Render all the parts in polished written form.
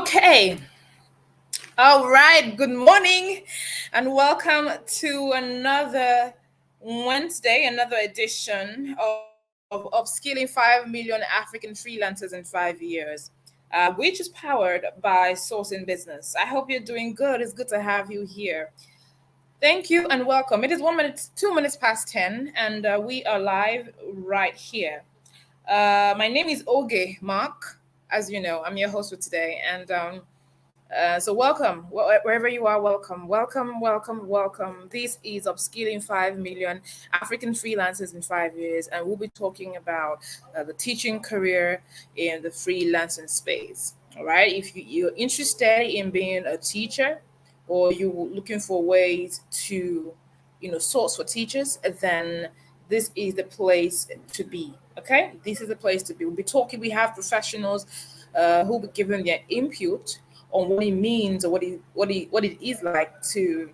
Okay. All right. Good morning and welcome to another Wednesday, another edition of Upskilling 5 million African freelancers in 5 years, which is powered by Sourcing Business. I hope you're doing good. It's good to have you here. Thank you and welcome. It is 1 minute, 2 minutes past 10, and we are live right here. My name is Oge Mark. As you know, I'm your host for today, and so welcome, wherever you are, welcome, welcome, welcome, welcome. This is Upskilling 5 million African freelancers in 5 years, and we'll be talking about the teaching career in the freelancing space. All right, if you're interested in being a teacher or you're looking for ways to, source for teachers, then this is the place to be. Okay, this is the place to be. We'll be talking. We have professionals who will be giving their input on what it means or what it is like to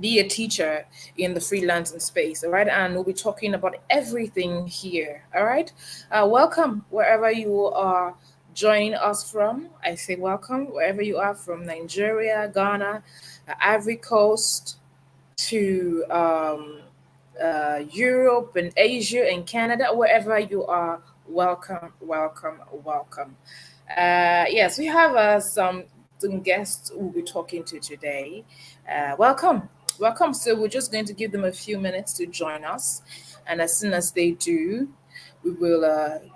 be a teacher in the freelancing space. All right, and we'll be talking about everything here. All right, welcome wherever you are joining us from. I say welcome wherever you are, from Nigeria, Ghana, Ivory Coast, to Europe and Asia and Canada, wherever you are. Welcome, welcome, welcome. Yes, we have some guests we'll be talking to today. Welcome, welcome. So we're just going to give them a few minutes to join us, and as soon as they do, we will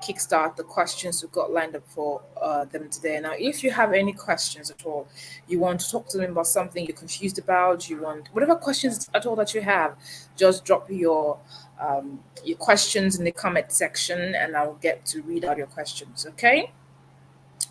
kickstart the questions we've got lined up for them today. Now, if you have any questions at all, you want to talk to them about something you're confused about, you want whatever questions at all that you have, just drop your questions in the comment section, and I'll get to read out your questions. Okay.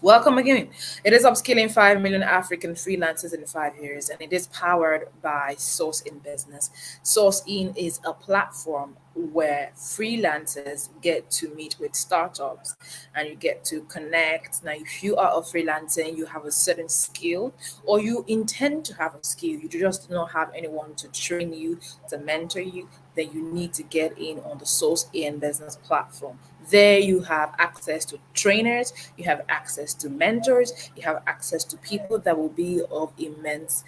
Welcome again. It is Upskilling 5 million African freelancers in 5 years, and it is powered by Source in Business. Source In is a platform where freelancers get to meet with startups and you get to connect. Now, if you are a freelancer and you have a certain skill or you intend to have a skill, you just do not have anyone to train you, to mentor you, then you need to get in on the Source In Business platform. There you have access to trainers, you have access to mentors, you have access to people that will be of immense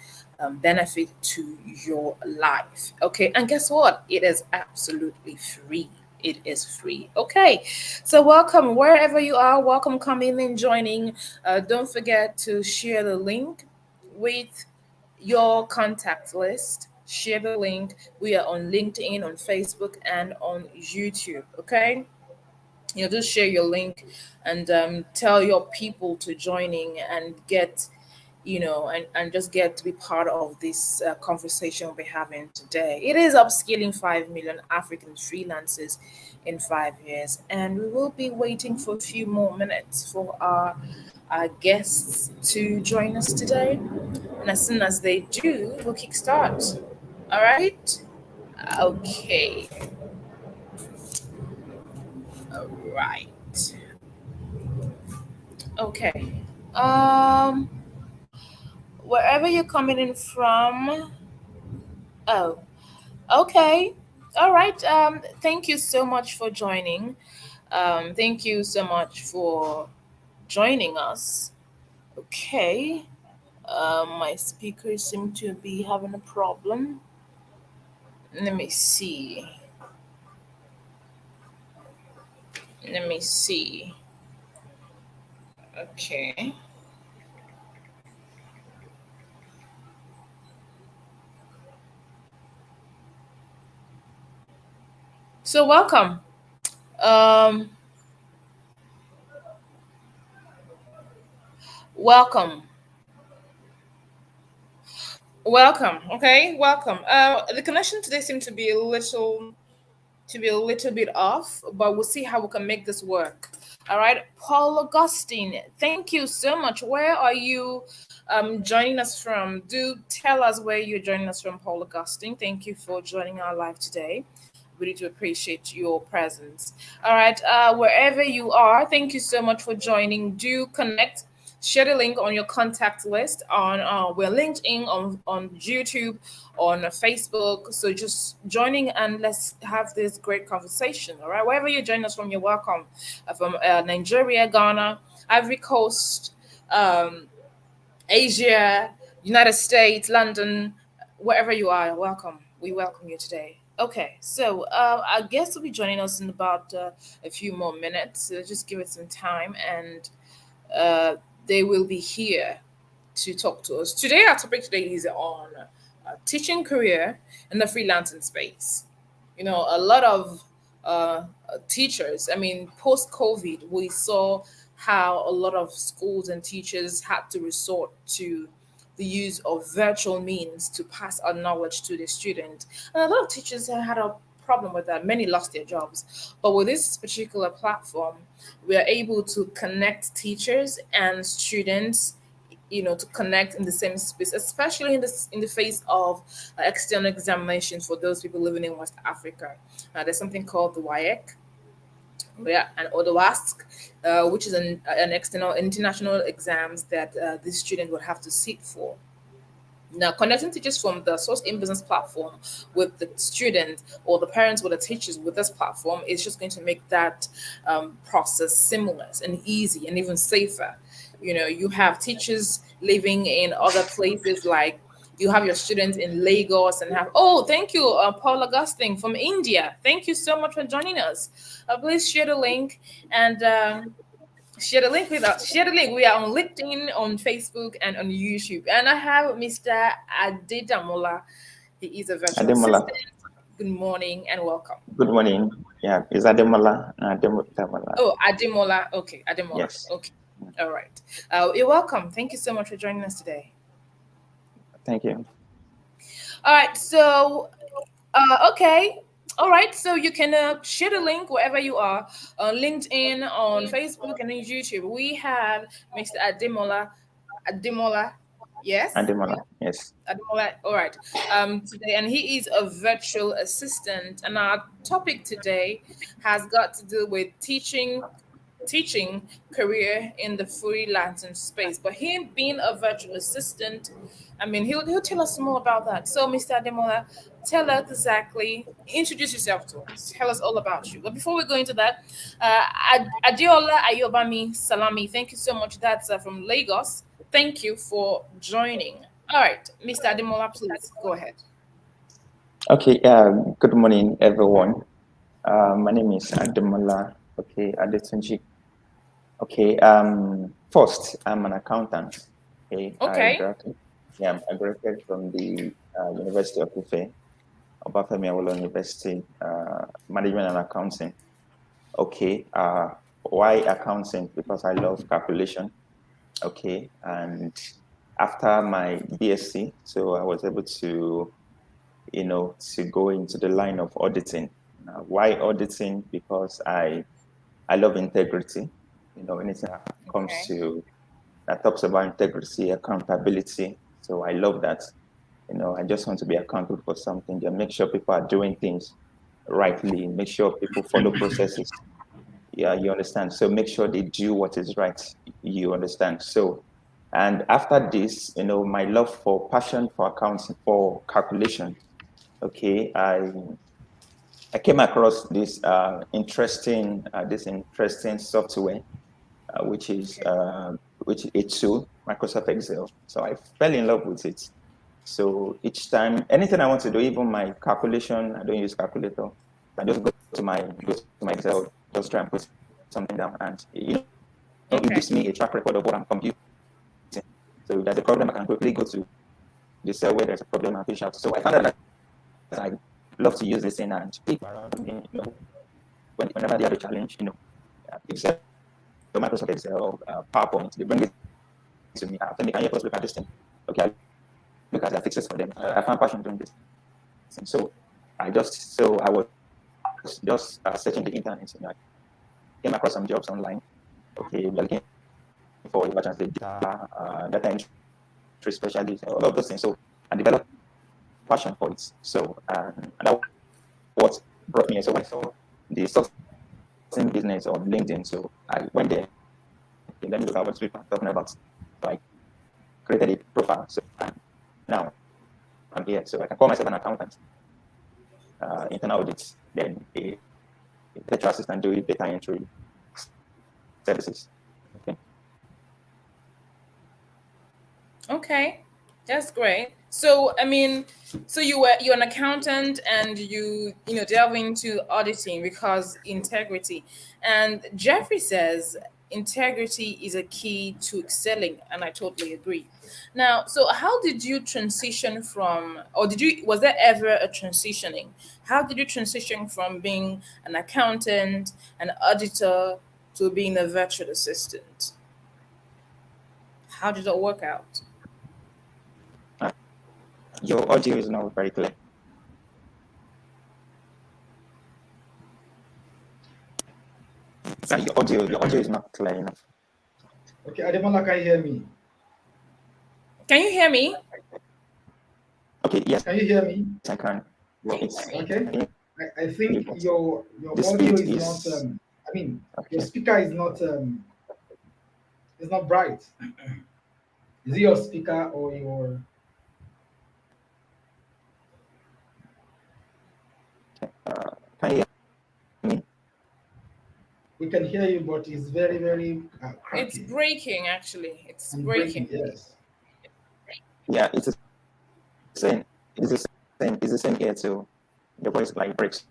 benefit to your life. Okay, and guess what? It is absolutely free. It is free. Okay, so welcome wherever you are. Welcome coming and joining. Don't forget to share the link with your contact list. Share the link. We are on LinkedIn, on Facebook, and on YouTube. Okay, just share your link and tell your people to joining and get and just get to be part of this conversation we're having today. It is Upskilling 5 million African freelancers in 5 years, and we will be waiting for a few more minutes for our guests to join us today, and as soon as they do, we'll kickstart. All right. Okay. All right. Okay. Um, Wherever you're coming in from. Oh, okay. All right. Thank you so much for joining. Thank you so much for joining us. Okay. My speakers seem to be having a problem. Let me see. Let me see. Okay. So welcome. Um, welcome. Welcome. Okay. Welcome. The connection today seems to be a little bit off, but we'll see how we can make this work. All right, Paul Augustine, thank you so much. Where are you joining us from? Do tell us where you're joining us from, Paul Augustine. Thank you for joining our live today. Really do appreciate your presence. All right, wherever you are, thank you so much for joining. Do connect. Share the link on your contact list. On we're linked in on YouTube, on Facebook. So just joining and let's have this great conversation. All right, wherever you're joining us from, you're welcome. From Nigeria, Ghana, Ivory Coast, Asia, United States, London, wherever you are, welcome. We welcome you today. Okay, so our guest will be joining us in about a few more minutes. So just give it some time, and uh, they will be here to talk to us. Today, our topic today is on teaching career in the freelancing space. You know, a lot of teachers, I mean, post COVID, we saw how a lot of schools and teachers had to resort to the use of virtual means to pass on knowledge to the student. And a lot of teachers had a problem with that. Many lost their jobs. But with this particular platform, we are able to connect teachers and students, you know, to connect in the same space, especially in the face of external examinations for those people living in West Africa. There's something called the WAEC, yeah, and or the WASC, which is an external international exams that this student would have to sit for. Now, connecting teachers from the Source in Business platform with the student or the parents or the teachers with this platform is just going to make that process seamless and easy and even safer. You know, you have teachers living in other places, like you have your students in Lagos and have, oh, thank you, Paul Augustine from India. Thank you so much for joining us. Please share the link and share the link with us. Share the link. We are on LinkedIn, on Facebook, and on YouTube. And I have Mr. Adedamola. He is a virtual Ademola. assistant. Good morning and welcome. Good morning. Yeah, is Ademola? Ademola. Oh, Ademola. Okay, Ademola. Yes. Okay. All right. You're welcome. Thank you so much for joining us today. Thank you. All right. So, okay. All right. So you can share the link wherever you are on LinkedIn, on Facebook, and on YouTube. We have Mr. Ademola. Ademola. Yes. Ademola. Yes. All right. Today, and he is a virtual assistant, and our topic today has got to do with teaching career in the freelancing space. But him being a virtual assistant, I mean, he'll tell us more about that. So, Mr. Ademola, tell us exactly, introduce yourself to us, tell us all about you. But before we go into that, Adiola Ayobami Salami, thank you so much. That's from Lagos. Thank you for joining. All right, Mr. Ademola, please go ahead. Okay. Good morning, everyone. My name is Ademola. Okay, Adetunji. Okay. First, I'm an accountant. Okay. Okay. I graduated from the University of Ife, Obafemi Awolowo University, Management and Accounting. Okay. Why accounting? Because I love calculation. Okay. And after my BSc, so I was able to, to go into the line of auditing. Why auditing? Because I love integrity. Anything that comes Okay. to that talks about integrity, accountability. So I love that. I just want to be accountable for something and make sure people are doing things rightly, make sure people follow processes. Yeah, you understand. So make sure they do what is right. You understand. So, and after this, my love for passion for accounting, for calculation. Okay, I came across this interesting software, which is Okay. which a tool, Microsoft Excel. So I fell in love with it. So each time, anything I want to do, even my calculation, I don't use calculator. I just go to my Excel, just try and put something down, and it Okay. gives me a track record of what I'm computing. So if there's a problem, I can quickly go to the cell where there's a problem and fish out. So I found out that I love to use this thing and people around me, whenever they have a challenge, Excel, Microsoft Excel, PowerPoint, they bring it to me. Tell me, can you first look at this thing? Okay, I look at the fixes for them. I found passion doing this. And so I was just searching the internet. I came across some jobs online. Okay, we are looking for data entry specialist, all of those things. So I developed passion for it. So and that what brought me. So I saw the sourcing business on LinkedIn. So I went there. Okay, let me look at what people are talking about. So I created a profile. So now I'm here. So I can call myself an accountant, internal audit, then a virtual assistant doing data entry services. Okay. Okay, that's great. So, I mean, so you're an accountant and you delve into auditing because integrity. And Jeffrey says integrity is a key to excelling, and I totally agree. Now, so how did you transition from, or was there ever a transitioning? How did you transition from being an accountant, an auditor, to being a virtual assistant? How did it work out? Uh, your audio is not very clear. Your audio is not clear enough. Okay, Ademola, can you hear me? Can you hear me? Okay, yes, Can you hear me? I can. Well, Okay. I think but your the audio speed is not is I mean your okay. speaker is not bright. Is it your speaker or your Can you hear me? we can hear you but it's very, very It's cracky breaking, actually. It's and breaking, breaking. yes. Yeah, it's the same. It's the It's the same here too. The voice like breaks.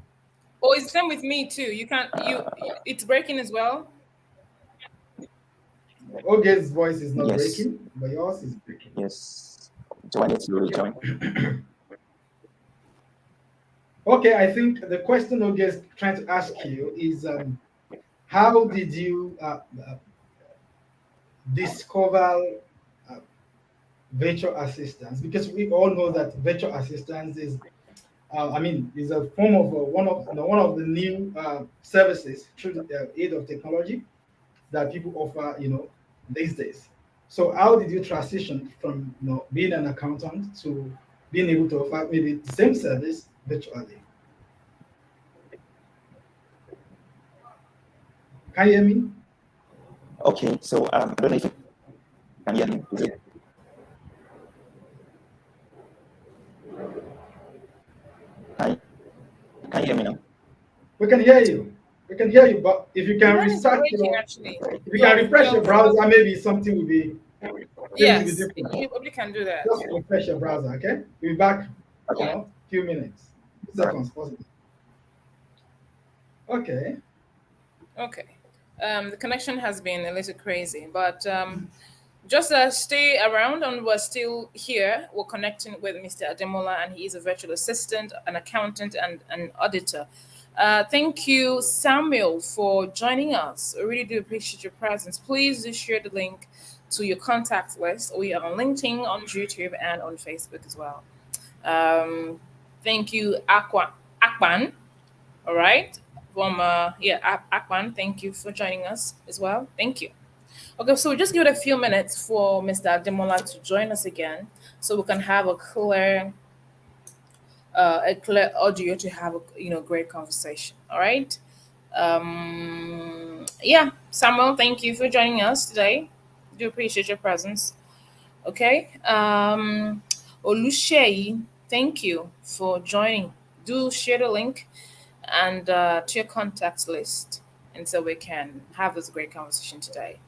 Oh, it's the same with me too. You can't, Uh, it's breaking as well. Oge's voice is not yes, breaking, but yours is breaking. yes. Do I need to Okay. rejoin? Okay, I think the question Oge is trying to ask you is how did you discover uh, virtual assistants? Because we all know that virtual assistants is is a form of one of the new services through the aid of technology that people offer, these days. So, how did you transition from being an accountant to being able to offer maybe the same service virtually? Can you hear me? Okay, so I don't know if you can hear me. Is it? Can, can you hear me now? We can hear you. We can hear you, but if you can Mine is restart breaking, actually. if you can refresh Your your browser, maybe something will be Yes, different. you probably can do that. Just refresh your browser, okay? We'll be back, Okay, few minutes, all right. seconds possible. Okay. Okay. The connection has been a little crazy, but just stay around and we're still here. We're connecting with Mr. Ademola, and he is a virtual assistant, an accountant, and an auditor. Thank you, Samuel, for joining us. I really do appreciate your presence. Please do share the link to your contact list. We are on LinkedIn, on YouTube, and on Facebook as well. Um, thank you, Akwan. All right. From Akwan, thank you for joining us as well. Thank you. Okay, so we just give it a few minutes for Mr. Ademola to join us again, so we can have a clear audio to have a great conversation. All right. Yeah, Samuel, thank you for joining us today. Do appreciate your presence. Okay. Oluseyi, thank you for joining. Do share the link and to your contact list, and so we can have this great conversation today.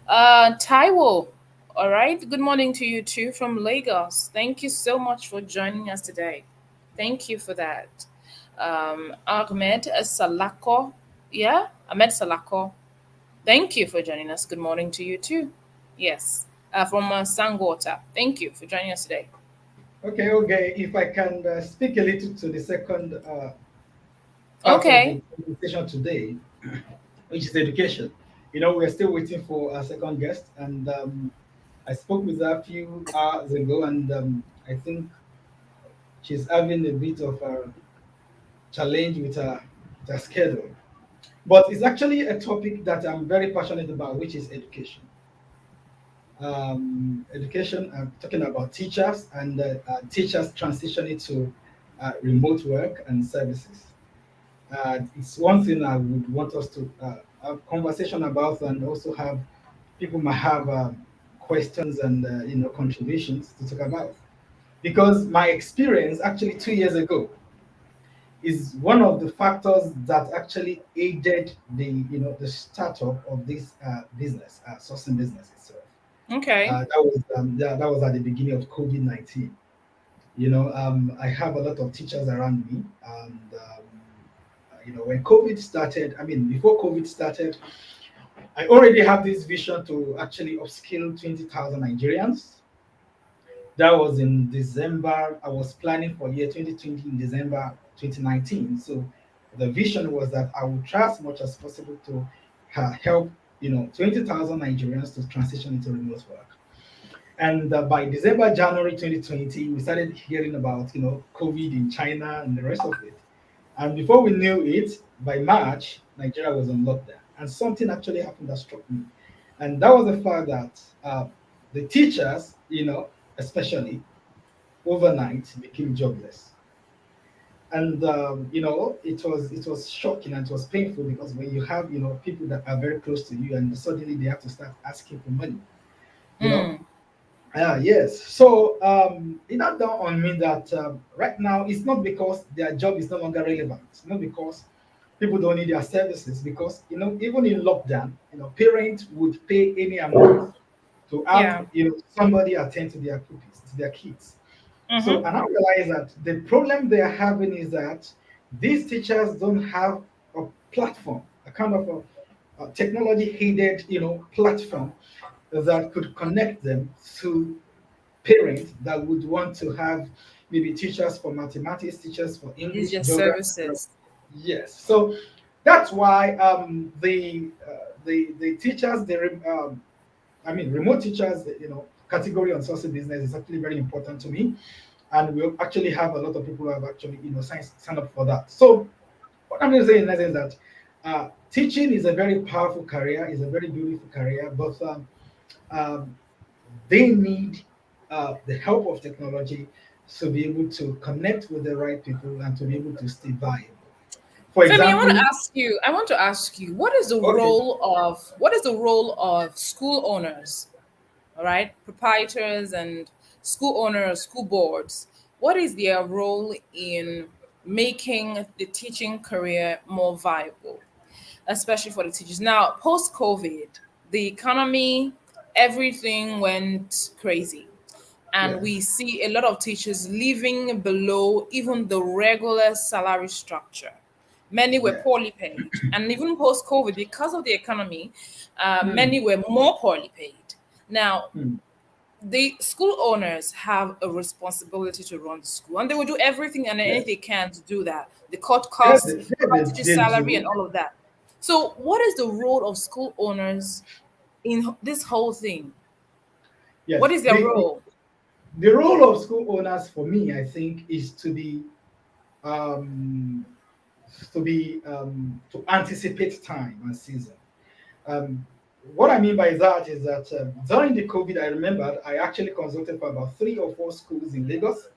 Taiwo, all right. Good morning to you too from Lagos. Thank you so much for joining us today. Thank you for that. Ahmed Salako, yeah, Ahmed Salako. Thank you for joining us. Good morning to you too. Yes, from Sangwater. Thank you for joining us today. Okay, okay. If I can speak a little to the second part of Okay. the conversation today, which is education. We're still waiting for our second guest, and I spoke with her a few hours ago, and I think she's having a bit of a challenge with her schedule. But it's actually a topic that I'm very passionate about, which is education. Education, I'm talking about teachers and teachers transitioning to remote work and services. It's one thing I would want us to have conversation about, and also have people might have questions and contributions to talk about. Because my experience actually 2 years ago is one of the factors that actually aided the startup of this business, sourcing business itself. Okay. That was at the beginning of COVID-19. I have a lot of teachers around me, and when COVID started, I mean, before COVID started, I already have this vision to actually upskill 20,000 Nigerians. That was in December. I was planning for year 2020 in December 2019. So the vision was that I would try as much as possible to help 20,000 Nigerians to transition into remote work. And by December, January 2020, we started hearing about COVID in China and the rest of it. And before we knew it, by March, Nigeria was on lockdown, and something actually happened that struck me, and that was the fact that the teachers, especially overnight, became jobless. And it was shocking and it was painful because when you have people that are very close to you and suddenly they have to start asking for money, you know Mm. yes. So it not dawned on me that right now it's not because their job is no longer relevant. It's not because people don't need their services. Because even in lockdown, parents would pay any amount to have Yeah. somebody attend to their pupils, to their kids. So Mm-hmm. and I realize that the problem they are having is that these teachers don't have a platform, a kind of a technology aided platform that could connect them to parents that would want to have maybe teachers for mathematics, teachers for Use English, your geography. services. Yes, so that's why the teachers, I mean remote teachers, category on social business is actually very important to me, and we actually have a lot of people who have actually signed up for that. So what I'm going to say in essence is that teaching is a very powerful career, is a very beautiful career, but um, they need the help of technology to be able to connect with the right people and to be able to stay viable. For Femi, I want to example, ask you. I want to ask you, okay, what is the role of school owners, all right, proprietors and school owners, school boards? What is their role in making the teaching career more viable, especially for the teachers? Now, post COVID, the economy, everything went crazy. And we yes, see a lot of teachers living below even the regular salary structure. Many were yeah, poorly paid. And even post COVID, because of the economy, hmm, many were more poorly paid. Now, hmm, the school owners have a responsibility to run the school, and they will do everything and anything yes, they can to do that. The cut yeah, costs, cut teacher they salary, and do, all of that. So, what is the role of school owners in this whole thing? What yes. is their role? The role of school owners for me, I think, is um, to anticipate time and season. Um, what I mean by that is that during the COVID, I remembered I actually consulted for about 3 or 4 schools in Lagos.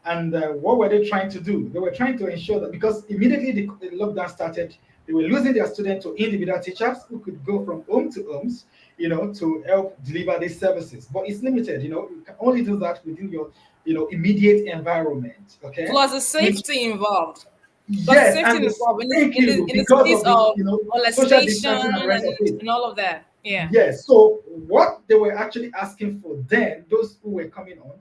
And what were they trying to do? They were trying to ensure that because immediately the lockdown started, they were losing their students to individual teachers who could go from home to homes, to help deliver these services. But it's limited, you can only do that within your, immediate environment. Okay. Plus the Which safety involved. Plus the yes, safety and this, involved thank you, in the because space of the of social molestation distancing and the rest of it. and all of that. Yeah. Yes. So what they were actually asking for then, those who were coming on,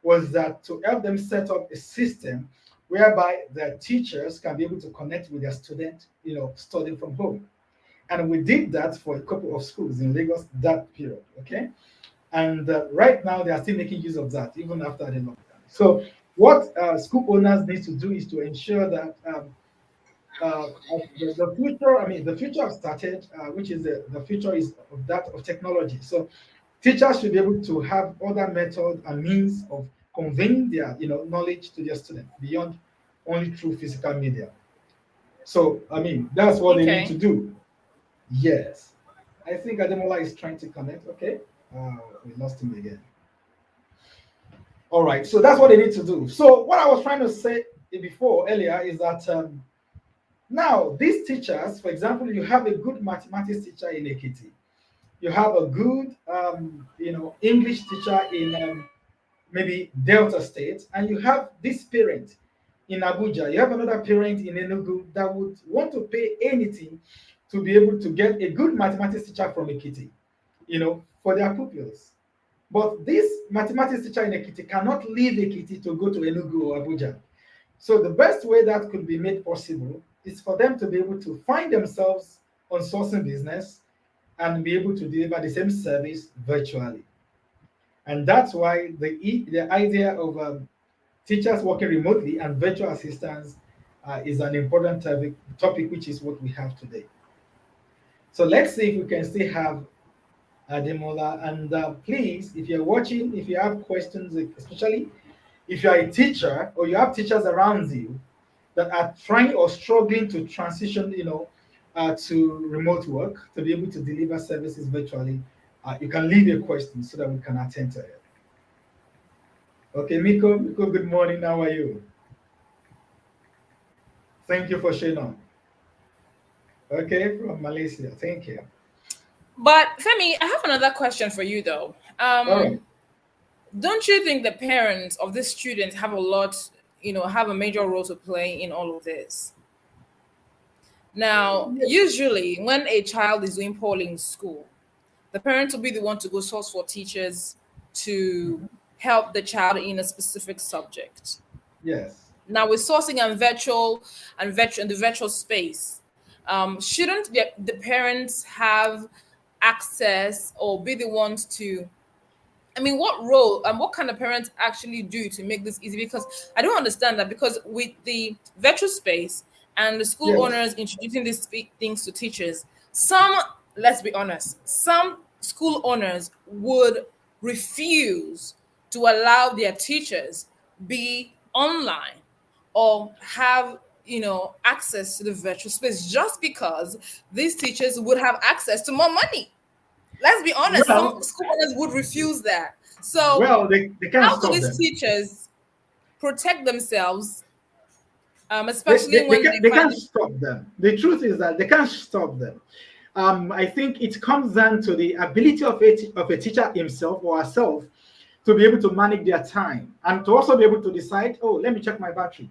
was that to help them set up a system whereby their teachers can be able to connect with their students, studying from home. And we did that for a couple of schools in Lagos that period. Okay. And right now they are still making use of that even after the lockdown. So what school owners need to do is to ensure that the future, I mean, the future have started, which is the future is of that of technology. So teachers should be able to have other methods and means of conveying their, knowledge to their students beyond only through physical media. So, I mean, that's what they need to Okay. do. Yes. I think Ademola is trying to connect. Okay. We lost him again. All right. So that's what they need to do. So what I was trying to say before earlier is that now, these teachers, for example, you have a good mathematics teacher in Ekiti, you have a good, English teacher in maybe Delta State, and you have this parent in Abuja. You have another parent in Enugu that would want to pay anything to be able to get a good mathematics teacher from Ekiti, for their pupils. But this mathematics teacher in Ekiti cannot leave Ekiti to go to Enugu or Abuja. So the best way that could be made possible is for them to be able to find themselves on sourcing business and be able to deliver the same service virtually. And that's why the idea of teachers working remotely and virtual assistants is an important topic, which is what we have today. So let's see if we can still have Ademola. And please, if you're watching, if you have questions, especially if you're a teacher or you have teachers around you that are trying or struggling to transition, to remote work to be able to deliver services virtually, you can leave your question so that we can attend to it. Okay, Miko, good morning. How are you? Thank you for sharing on. Okay, from Malaysia. Thank you. But Femi, I have another question for you though. All right. Don't you think the parents of these students have a lot, have a major role to play in all of this? Now, usually when a child is doing poorly in school, the parents will be the one to go source for teachers to help the child in a specific subject. Yes. Now, with sourcing and the virtual space, shouldn't the parents have access or be the ones to, I mean, what role and what can the parents actually do to make this easy? Because I don't understand that, because with the virtual space and the school Yes. owners introducing these things to teachers, some, let's be honest, some school owners would refuse to allow their teachers be online or have access to the virtual space, just because these teachers would have access to more money. Let's be honest, some Well, school owners would refuse that. So they can't how do stop these them. teachers protect themselves, especially when they They find can't stop them. The truth is that they can't stop them. I think it comes down to the ability of a teacher himself or herself to be able to manage their time and to also be able to decide, oh, let me check my battery.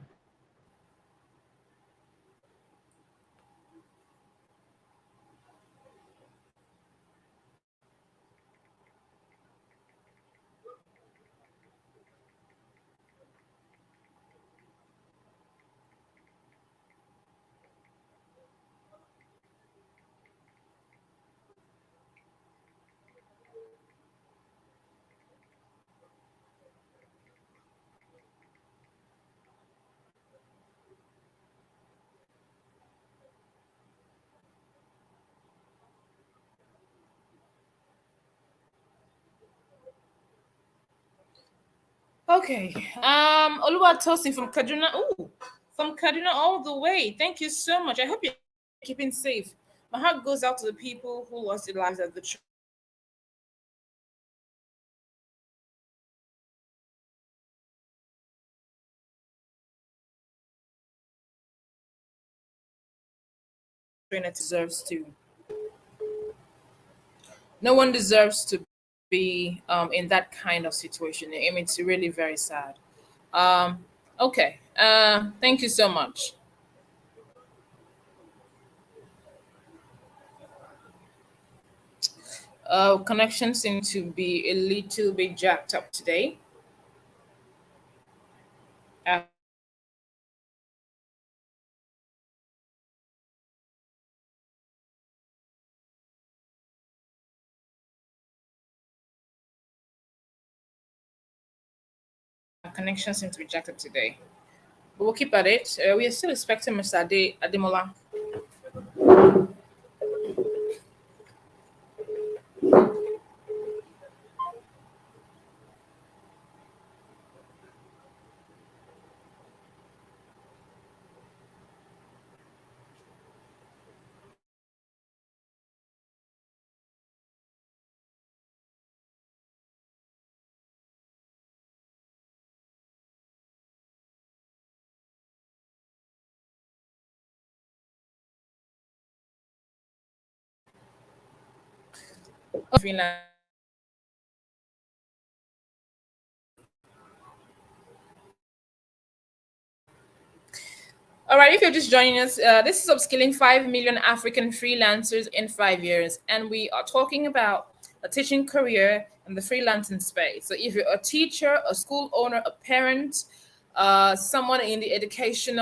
Okay. Oluwatosin from Kaduna. Oh, from Kaduna all the way. Thank you so much. I hope you're keeping safe. My heart goes out to the people who lost their lives at the train it deserves to. No one deserves to be in that kind of situation. I mean, it's really very sad. Okay. Thank you so much. Connection seems to be a little bit jacked up today. Uh, connection seems to be jacked up today. But we'll keep at it. We are still expecting Mr. Ademola. Freelancing. All right, if you're just joining us, this is Upskilling 5 Million African Freelancers in 5 Years. And we are talking about a teaching career in the freelancing space. So if you're a teacher, a school owner, a parent, someone in the education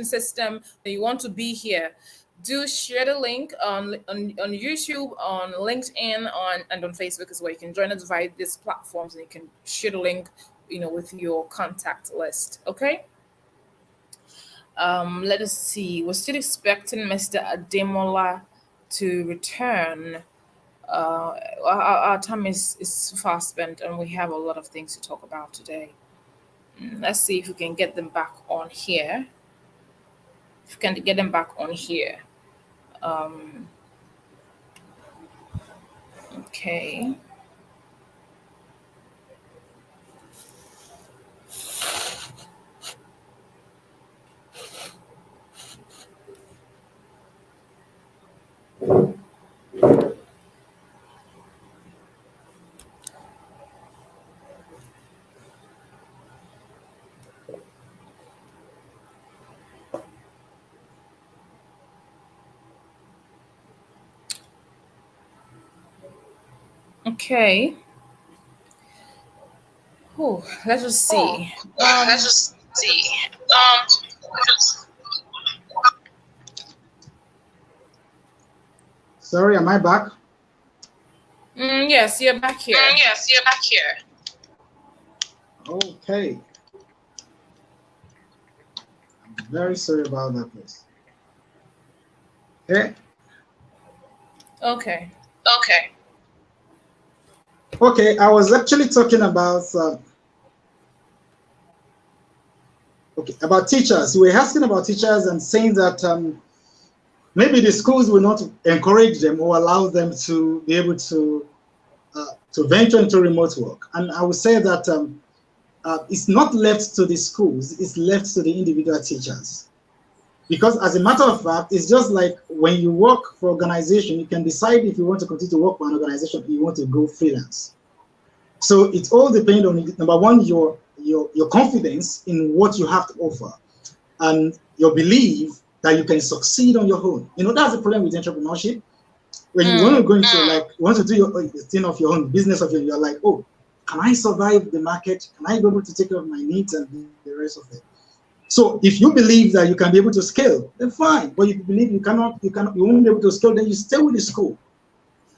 system, that you want to be here, do share the link on YouTube, on LinkedIn, and on Facebook as well. You can join us via these platforms, and you can share the link, with your contact list. Okay. Let us see. We're still expecting Mr. Ademola to return. Our time is fast spent, and we have a lot of things to talk about today. Let's see if we can get them back on here. If we can get them back on here. Okay. Okay. Oh, let's just see. Let's just see. Sorry, am I back? Yes, you're back here. Yes, you're back here. Okay. I'm very sorry about that, please. Okay. Okay. Okay. Okay, I was actually talking about about teachers. We were asking about teachers and saying that maybe the schools will not encourage them or allow them to be able to venture into remote work. And I would say that it's not left to the schools; it's left to the individual teachers. Because as a matter of fact, it's just like when you work for organization, you can decide if you want to continue to work for an organization, or you want to go freelance. So it all depends on, number one, your confidence in what you have to offer, and your belief that you can succeed on your own. That's the problem with entrepreneurship. When you want to go into you want to do your thing of your own, business of your own, you're like, oh, can I survive the market? Can I be able to take care of my needs and the rest of it? So if you believe that you can be able to scale, then fine. But if you believe you won't be able to scale, then you stay with the school.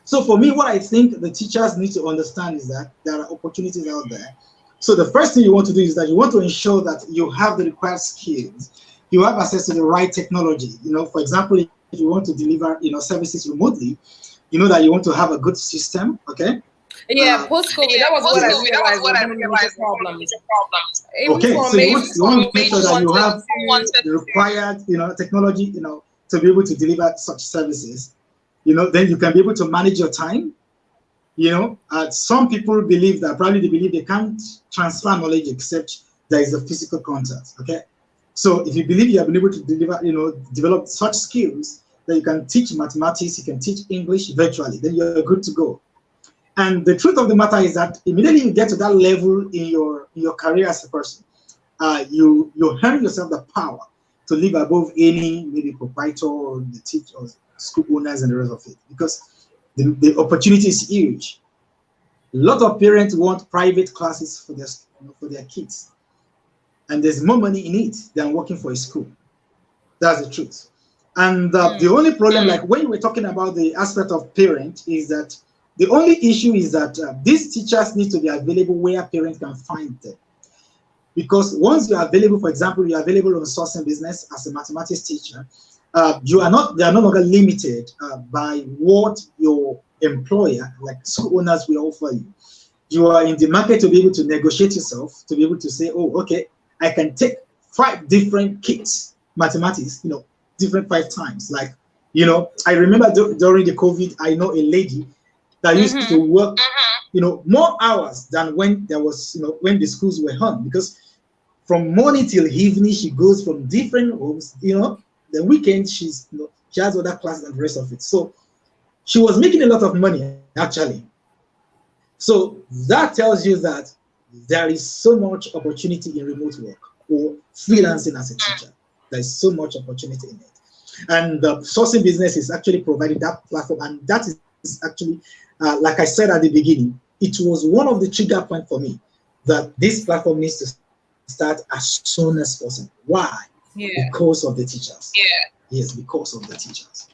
So for me, what I think the teachers need to understand is that there are opportunities out there. So the first thing you want to do is that you want to ensure that you have the required skills. You have access to the right technology. For example, if you want to deliver, services remotely, that you want to have a good system. Okay. Yeah, post-COVID, that was what I realized. Problems. Okay, so you want to make sure that you have the required, technology, to be able to deliver such services. Then you can be able to manage your time. Some people probably believe they can't transfer knowledge except there is a physical contact. Okay, so if you believe you have been able to develop such skills that you can teach mathematics, you can teach English virtually, then you're good to go. And the truth of the matter is that immediately you get to that level in your career as a person, you earn yourself the power to live above any maybe proprietor or the teachers, school owners, and the rest of it, because the opportunity is huge. A lot of parents want private classes for their kids, and there's more money in it than working for a school. That's the truth. And the only problem, like when we're talking about the aspect of parent, is that the only issue is that these teachers need to be available where parents can find them. Because once you're available, for example, you're available on sourcing business as a mathematics teacher, they are no longer limited by what your employer, like school owners, will offer you. You are in the market to be able to negotiate yourself, to be able to say, oh, okay, I can take 5 different kits, mathematics, different 5 times. Like, I remember during the COVID, I know a lady that used to work, more hours than when there was, when the schools were on, because from morning till evening, she goes from different homes, the weekend she has other classes and the rest of it. So she was making a lot of money, actually. So that tells you that there is so much opportunity in remote work or freelancing as a teacher. There's so much opportunity in it. And the sourcing business is actually providing that platform, and that is actually, like I said at the beginning, it was one of the trigger points for me that this platform needs to start as soon as possible. Why? Yeah. Because of the teachers. Yeah. Yes, because of the teachers.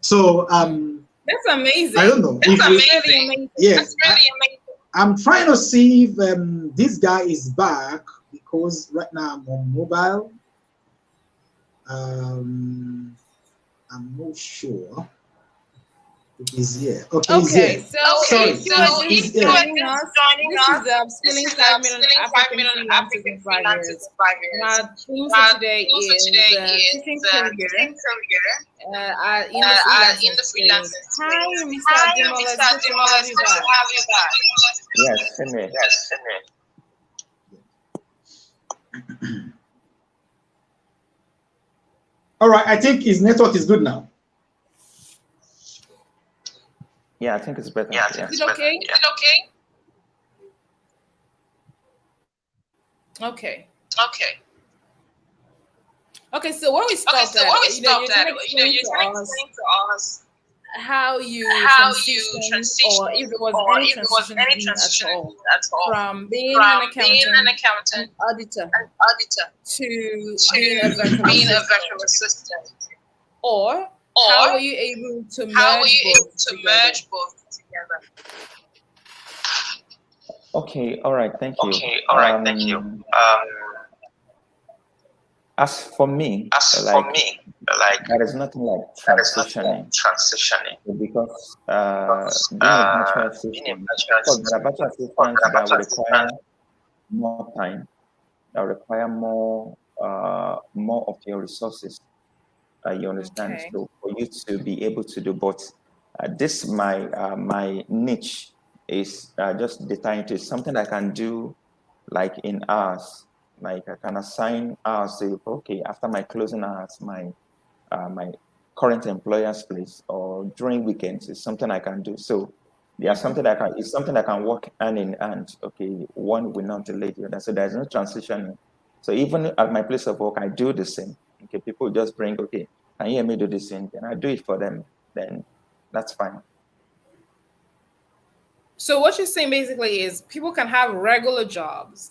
So that's amazing. I don't know. That's amazing. Yes, That's really amazing. I'm trying to see if this guy is back because right now I'm on mobile. I'm not sure if he's here. Okay, he's Okay, here. so Sorry. if you are He's just here. joining us, this is the This is upskilling 5 the minute upskilling 5 African minute freelancers African in 5 freelancers years. in 5 And years. our theme Our for today theme for is today is teaching the career teaching career in the freelancing in the space. freelancing Hi, space. Mr. Hi, Dimo, Mr. it's good to Dimo. have It's you good to back. have you back. Yes, same here. Yes, same here. All right, I think his network is good now. Yeah, I think it's better. Yeah, Yeah. Is it okay? Is it okay? Okay. Okay. Okay, so what we stopped Okay, so what we at, stopped at, you're you're trying trying to to explain explain to to us us how you how you transitioned, or if there was any transition at all, from being an accountant, an auditor, to being a virtual assistant. Or how were you able to merge both together? Okay. All right. Thank you. Okay. All right. Thank you. As for me, there is nothing like transitioning. Because being a virtual assistant, there are virtual assistants that will require more time, that require more of your resources. You understand? Okay. So for you to be able to do both, this my niche is just data entry, something I can do like in hours. Like I can assign hours, say, okay, after my closing hours, my current employer's place, or during weekends is something I can do. So there's something that it's something that can work hand in hand. Okay, one will not delay the other. So there's no transition. So even at my place of work, I do the same. Okay, people just bring, okay, can you hear me do this thing? Then I do it for them. Then that's fine. So what you're saying basically is people can have regular jobs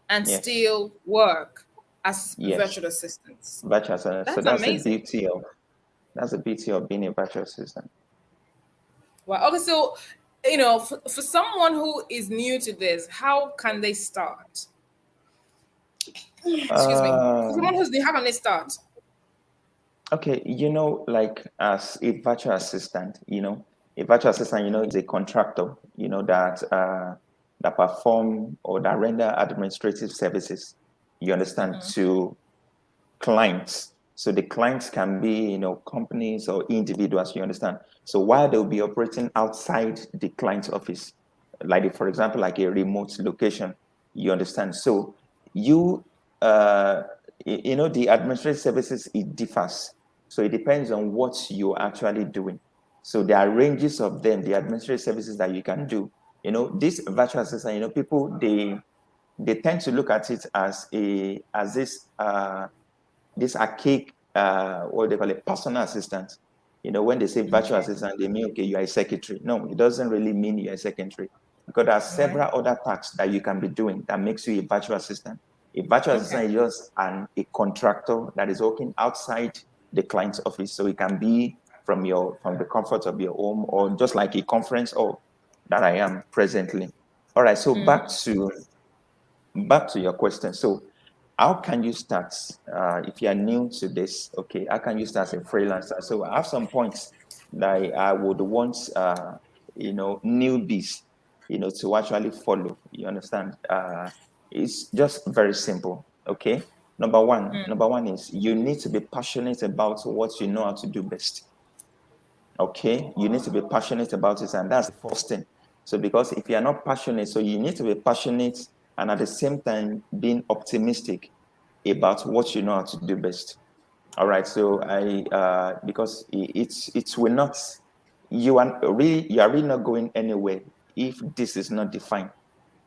and Yes. still work as Yes. virtual assistants. Virtual assistant. That's So that's amazing. the beauty of being a virtual assistant. Wow. Okay, so for someone who is new to this, how can they start? Excuse me. For someone who's new, how can they start? Okay, like as a virtual assistant, a virtual assistant, is a contractor, that perform or that render administrative services, you understand, to clients. So the clients can be, companies or individuals, you understand. So while they'll be operating outside the client's office, for example, like a remote location, you understand. So you, the administrative services, it differs. So it depends on what you're actually doing. So there are ranges of them, the administrative services that you can do. This virtual assistant, people, they tend to look at it as this archaic, what they call it, personal assistant. When they say virtual assistant, they mean, okay, you are a secretary. No, it doesn't really mean you're a secretary, because there are several other tasks that you can be doing that makes you a virtual assistant. A virtual assistant is just a contractor that is working outside the client's office. So it can be from the comfort of your home, or just like a conference hall that I am presently. All right, so back to your question. So how can you start if you are new to this? Okay, how can you start as a freelancer? So I have some points that I would want newbies to actually follow. You understand? It's just very simple. Okay. Number one is you need to be passionate about what you know how to do best. Okay, you need to be passionate about it, and that's the first thing. So because if you are not passionate, so you need to be passionate and at the same time being optimistic about what you know how to do best. All right, so because it will not, you are really not going anywhere if this is not defined.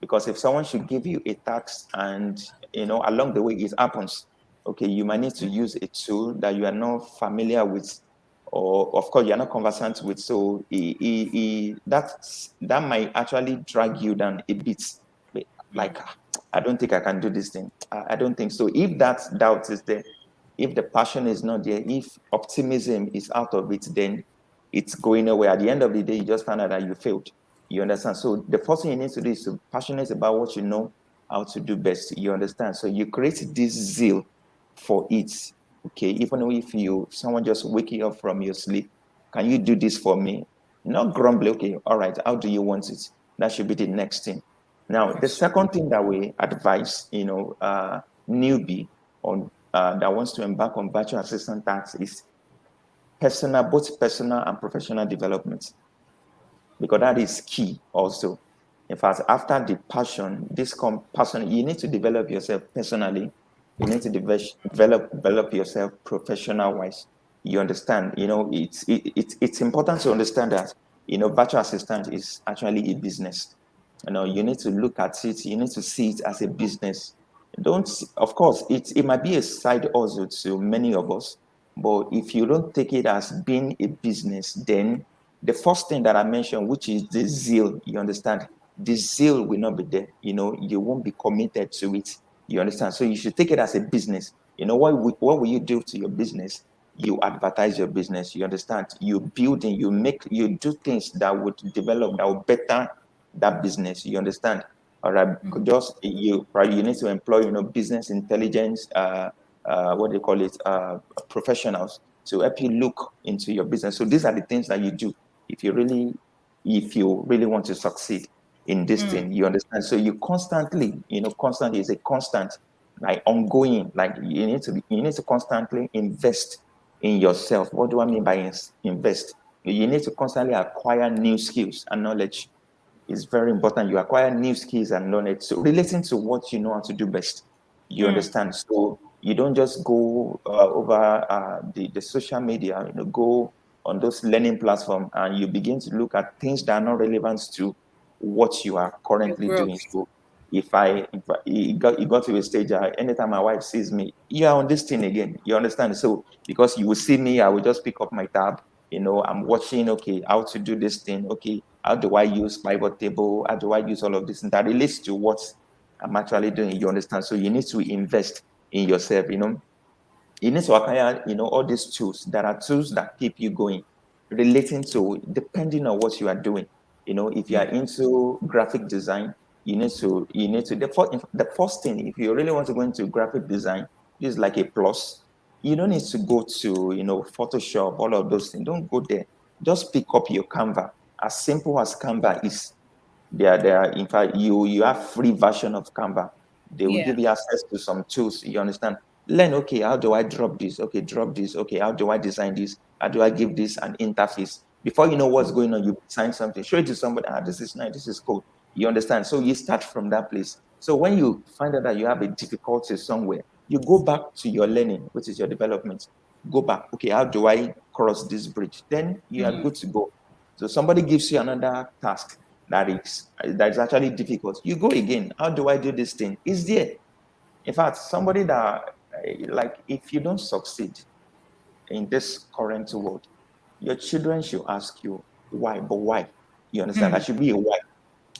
Because if someone should give you a task and along the way it happens, okay, you might need to use a tool that you are not familiar with, or of course you're not conversant with, so that might actually drag you down a bit. Like, I don't think I can do this thing. I don't think so. If that doubt is there, if the passion is not there, if optimism is out of it, then it's going nowhere. At the end of the day, you just find out that you failed. You understand? So the first thing you need to do is to be passionate about what you know how to do best. You understand? So you create this zeal for it. Okay, even if someone just wake you up from your sleep, can you do this for me? Not grumble. Okay, all right. How do you want it? That should be the next thing. Now, the second thing that we advise, newbie on that wants to embark on virtual assistant tasks is both personal and professional development, because that is key also. In fact, after the passion, passion, you need to develop yourself personally. You need to develop yourself professional wise. You understand? It's important to understand that virtual assistant is actually a business. You need to look at it. You need to see it as a business. Don't. Of course, it might be a side hustle to many of us, but if you don't take it as being a business, then the first thing that I mentioned, which is the zeal, you understand, the zeal will not be there. You won't be committed to it. You understand? So you should take it as a business. What will you do to your business? You advertise your business. You understand? You build and you do things that would develop, that would better that business. You understand? All right. Just you need to employ, business intelligence, what do you call it, professionals to help you look into your business. So these are the things that you do if you really want to succeed in this thing. You understand? So you constantly, constantly is a constant, like ongoing, like you need to constantly invest in yourself. What do I mean by invest? You need to constantly acquire new skills and knowledge. It's very important. You acquire new skills and knowledge. So relating to what you know how to do best. You understand? So you don't just go over the social media, go on those learning platforms and you begin to look at things that are not relevant to what you are currently doing. So it got to a stage, anytime my wife sees me, you're on this thing again. You understand? So because you will see me, I will just pick up my tab. I'm watching, okay, how to do this thing. Okay, how do I use pivot table? How do I use all of this? And that relates to what I'm actually doing. You understand? So you need to invest in yourself. You need to acquire, all these tools. There are tools that keep you going, relating to, depending on what you are doing. If you are into graphic design, the first thing, if you really want to go into graphic design, this is like a plus. You don't need to go to, Photoshop, all of those things. Don't go there. Just pick up your Canva. As simple as Canva is, there. In fact, you have free version of Canva. They will give you access to some tools. You understand? Learn. Okay, how do I drop this? Okay, drop this. Okay, how do I design this? How do I give this an interface? Before you know what's going on, you design something. Show it to somebody. This is nice. This is cool. You understand? So you start from that place. So when you find out that you have a difficulty somewhere, you go back to your learning, which is your development. Go back. Okay, how do I cross this bridge? Then you are good to go. So somebody gives you another task that is actually difficult. You go again. How do I do this thing? It's there. In fact, somebody that, like, if you don't succeed in this current world, your children should ask you why. But why? You understand? That should be a why.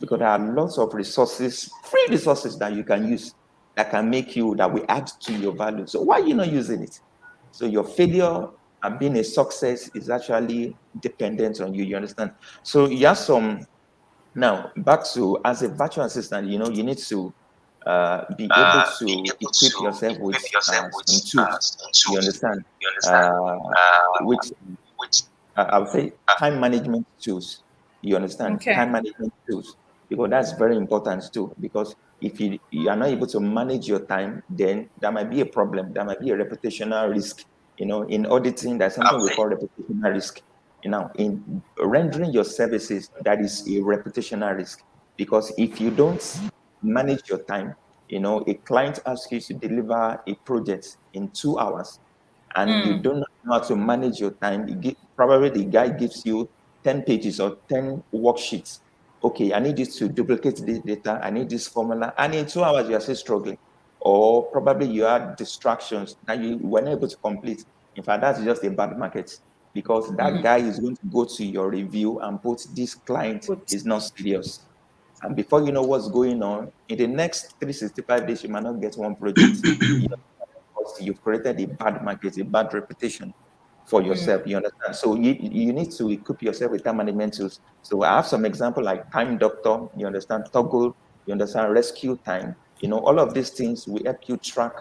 Because there are lots of resources, free resources that you can use that will add to your value. So why are you not using it? So your failure and being a success is actually dependent on you. You understand? So you have some. Now, back to, as a virtual assistant, you need to be able to equip yourself with some tools. You understand? Which I would say time management tools. You understand? Time management tools, because that's very important too. Because if you are not able to manage your time, then there might be a problem. There might be a reputational risk. In auditing, there's something we call reputational risk. In rendering your services, that is a reputational risk. Because if you don't manage your time, a client asks you to deliver a project in 2 hours, and you don't know how to manage your time, probably the guy gives you 10 pages or 10 worksheets. Okay, I need you to duplicate this data. I need this formula. And in 2 hours, you are still struggling. Or probably you had distractions that you were not able to complete. In fact, that's just a bad market. because that guy is going to go to your review and put this client is not serious. And before you know what's going on, in the next 365 days, you might not get one project. Because you've created a bad market, a bad reputation for yourself. You understand? So you need to equip yourself with time management tools. So I have some example like Time Doctor, you understand, Toggle, you understand, Rescue Time. All of these things will help you track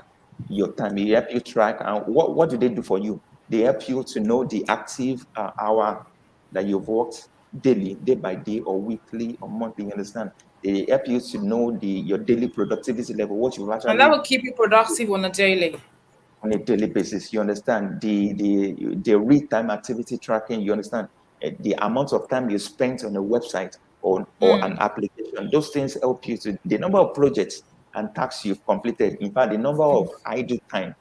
your time. They help you track. And what do they do for you? They help you to know the active hour that you've worked daily, day by day, or weekly, or monthly. You understand? They help you to know your daily productivity level, what you've And that actually will keep you productive on a daily. on a daily basis. You understand the real-time activity tracking. You understand the amount of time you spent on a website or an application. Those things help you to the number of projects and tasks you've completed. In fact, the number of idle time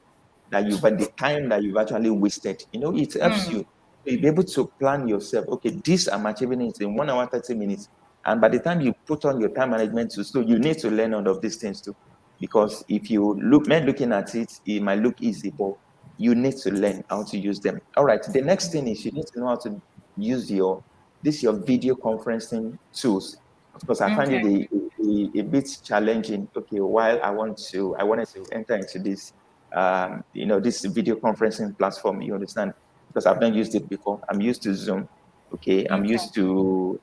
the time that you've actually wasted. It helps you. You'll be able to plan yourself. Okay, this I'm achieving it in 1 hour 30 minutes. And by the time you put on your time management tools, so you need to learn all of these things too. Because if you looking at it, it might look easy, but you need to learn how to use them. All right. The next thing is you need to know how to use your video conferencing tools. Of course, I find it Okay. a bit challenging. Okay, while I wanted to enter into this this video conferencing platform, you understand, because I've not used it before. I'm used to Zoom. Okay, I'm used to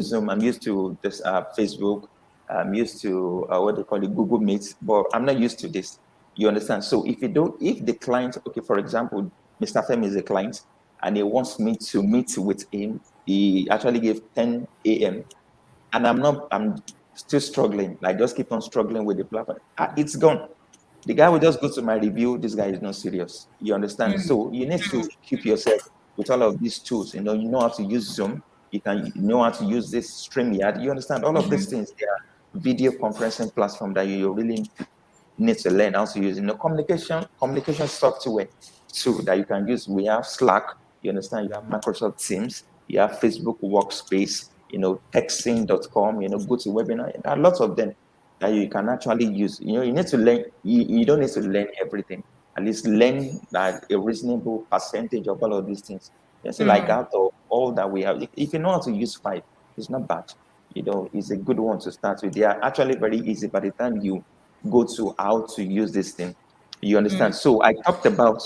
Zoom. I'm used to this Facebook. I'm used to what they call it, Google Meet, but I'm not used to this. You understand? So if the client, okay, for example, Mr. Femi is a client and he wants me to meet with him, he actually gave 10 a.m. and I'm still struggling. I just keep on struggling with the platform. It's gone. The guy will just go to my review. This guy is not serious. You understand? So you need to keep yourself with all of these tools. You know how to use Zoom. You know how to use this StreamYard. You understand all of these things. They are video conferencing platform that you really need to learn how to use. Communication software too that you can use. We have Slack. You understand? You have Microsoft Teams. You have Facebook Workspace. Texting.com. Go to webinar. There are lots of them that you can actually use. You need to learn. You don't need to learn everything. At least learn that a reasonable percentage of all of these things. Like out of all that we have, if you know how to use 5, it's not bad. It's a good one to start with. They are actually very easy by the time you go to how to use this thing. You understand? So I talked about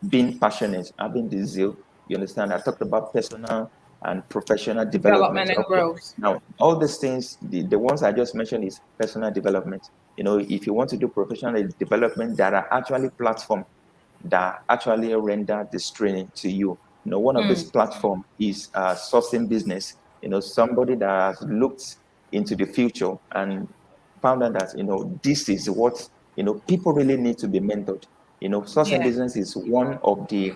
being passionate, having the zeal. You understand? I talked about personal and professional development. Development and growth. Now, all these things, the ones I just mentioned is personal development. If you want to do professional development, there are actually platforms that actually render this training to you. One of these platforms is Sourcing Business. Somebody that has looked into the future and found out that this is what people really need to be mentored. Sourcing Business is one of the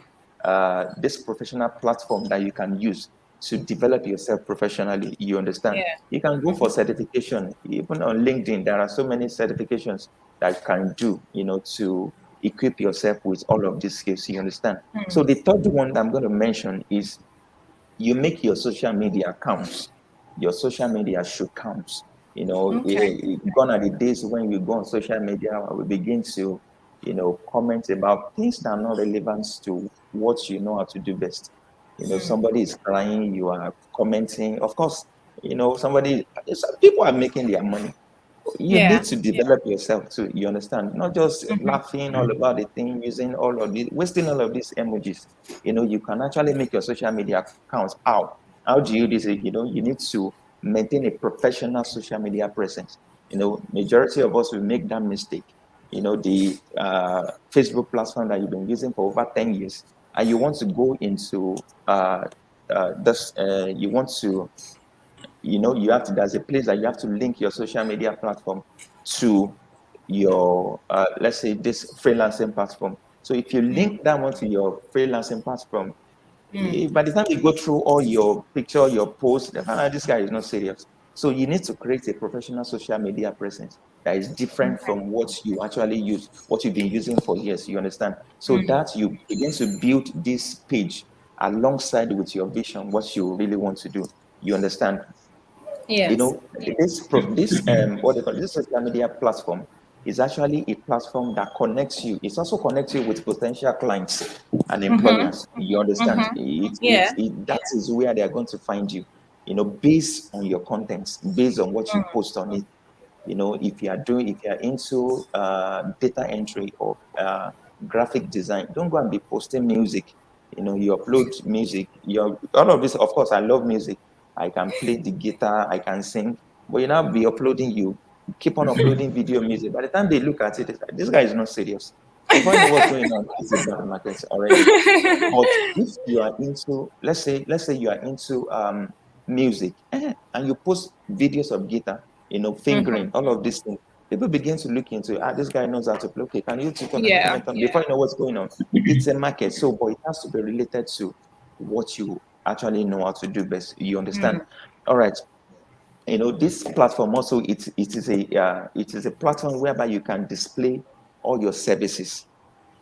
this professional platform that you can use to develop yourself professionally. You understand? Yeah. You can go for certification. Even on LinkedIn, there are so many certifications that you can do, to equip yourself with all of these skills. You understand? So the third one that I'm going to mention is you make your social media count. Your social media should count. Okay. Gone are the days when we go on social media and we begin to, comment about things that are not relevant to what you know how to do best. Somebody is crying, you are commenting. Of course, people are making their money. You Yeah. need to develop yourself too. You understand? Not just laughing all about the thing, using all of these, wasting all of these emojis. You can actually make your social media accounts. How do you do this? You need to maintain a professional social media presence. Majority of us will make that mistake. The Facebook platform that you've been using for over 10 years, and you want to go into you want to there's a place that you have to link your social media platform to your let's say this freelancing platform. So if you link that one to your freelancing platform, by the time you go through all your picture, your posts, this guy is not serious. So you need to create a professional social media presence that is different from what you actually use, what you've been using for years. You understand? So that you begin to build this page alongside with your vision, what you really want to do. You understand? Yes. This what they call this social media platform is actually a platform that connects you. It also connects you with potential clients and employers. You understand? Yeah. That is where they are going to find you, based on your contents, based on what you post on it. If you are into data entry or graphic design, don't go and be posting music. You upload music. All of this, of course, I love music. I can play the guitar, I can sing, but you now be uploading, you keep on uploading video music. By the time they look at it, it's like, this guy is not serious. Before you know what's going on, it's a bad market already. But if you are into, let's say you are into music, and you post videos of guitar, fingering, all of these things, people begin to look into, this guy knows how to play. Okay, can you take on and turn Yeah. it on? Before you know what's going on, it's a market. So, but it has to be related to what you actually know how to do best. You understand? All right. This platform also, it is a platform whereby you can display all your services.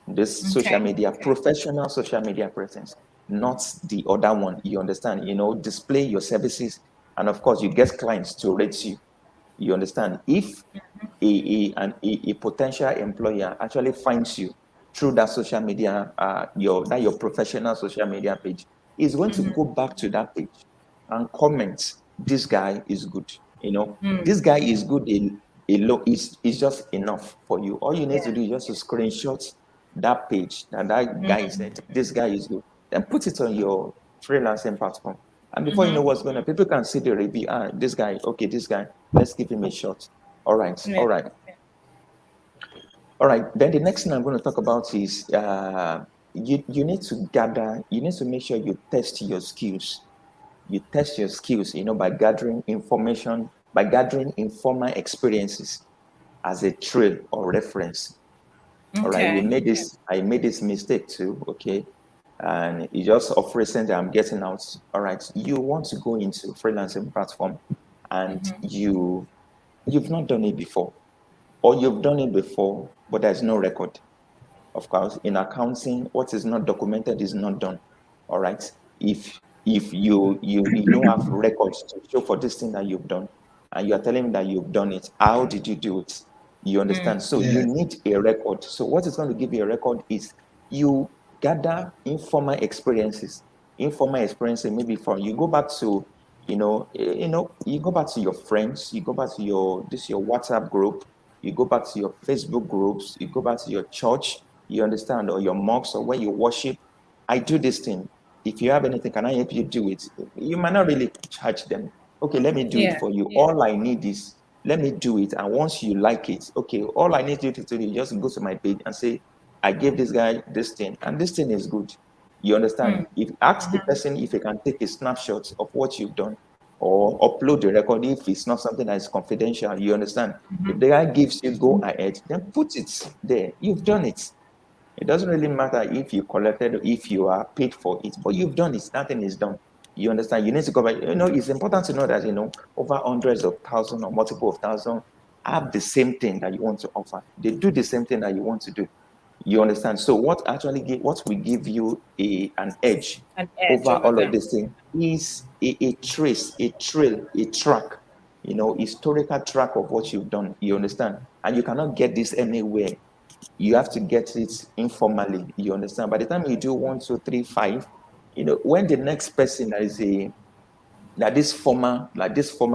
This social media, professional social media presence, not the other one. You understand? Display your services, and of course, you get clients to rate you. You understand? If a potential employer actually finds you through that social media, your professional social media page, is going to go back to that page and comment, this guy is good. This guy is good. Is just enough for you. All you need to do is just to screenshot that page that guy said, this guy is good. Then put it on your freelancing platform. And before you know what's going on, people can see the review. This guy, okay, this guy, let's give him a shot. All right, all right. All right. Then the next thing I'm going to talk about is you need to make sure you test your skills. You test your skills, by gathering information, by gathering informal experiences as a trail or reference. All right. I made this mistake too. Okay. And it's just of recent that I'm getting out. All right. You want to go into freelancing platform and you've not done it before, or you've done it before, but there's no record. Of course, in accounting, what is not documented is not done. All right. If you don't have records to show for this thing that you've done, and you are telling me that you've done it, how did you do it? You understand? So you need a record. So what is going to give you a record is you gather informal experiences. Informal experiences, maybe from you go back to, you go back to your friends, you go back to your WhatsApp group, you go back to your Facebook groups, you go back to your church, you understand, or your mosques, or where you worship. I do this thing. If you have anything, can I help you do it? You might not really charge them. Okay, let me do it for you. All I need is, let me do it. And once you like it, okay, all I need you to do is just go to my page and say, I gave this guy this thing, and this thing is good. You understand? If ask the person if he can take a snapshot of what you've done, or upload the record if it's not something that is confidential. You understand? If the guy gives you go ahead, then put it there. You've done it. It doesn't really matter if you collected, if you are paid for it, but you've done it. Nothing is done. You understand? You need to go back. It's important to know that, over hundreds of thousands or multiple of thousands have the same thing that you want to offer. They do the same thing that you want to do. You understand? So what will give you an edge over all of this thing is a trace, a trail, a track, historical track of what you've done. You understand? And you cannot get this anywhere. You have to get it informally. You understand? By the time you do 1, 2, 3, 5, when the next person this former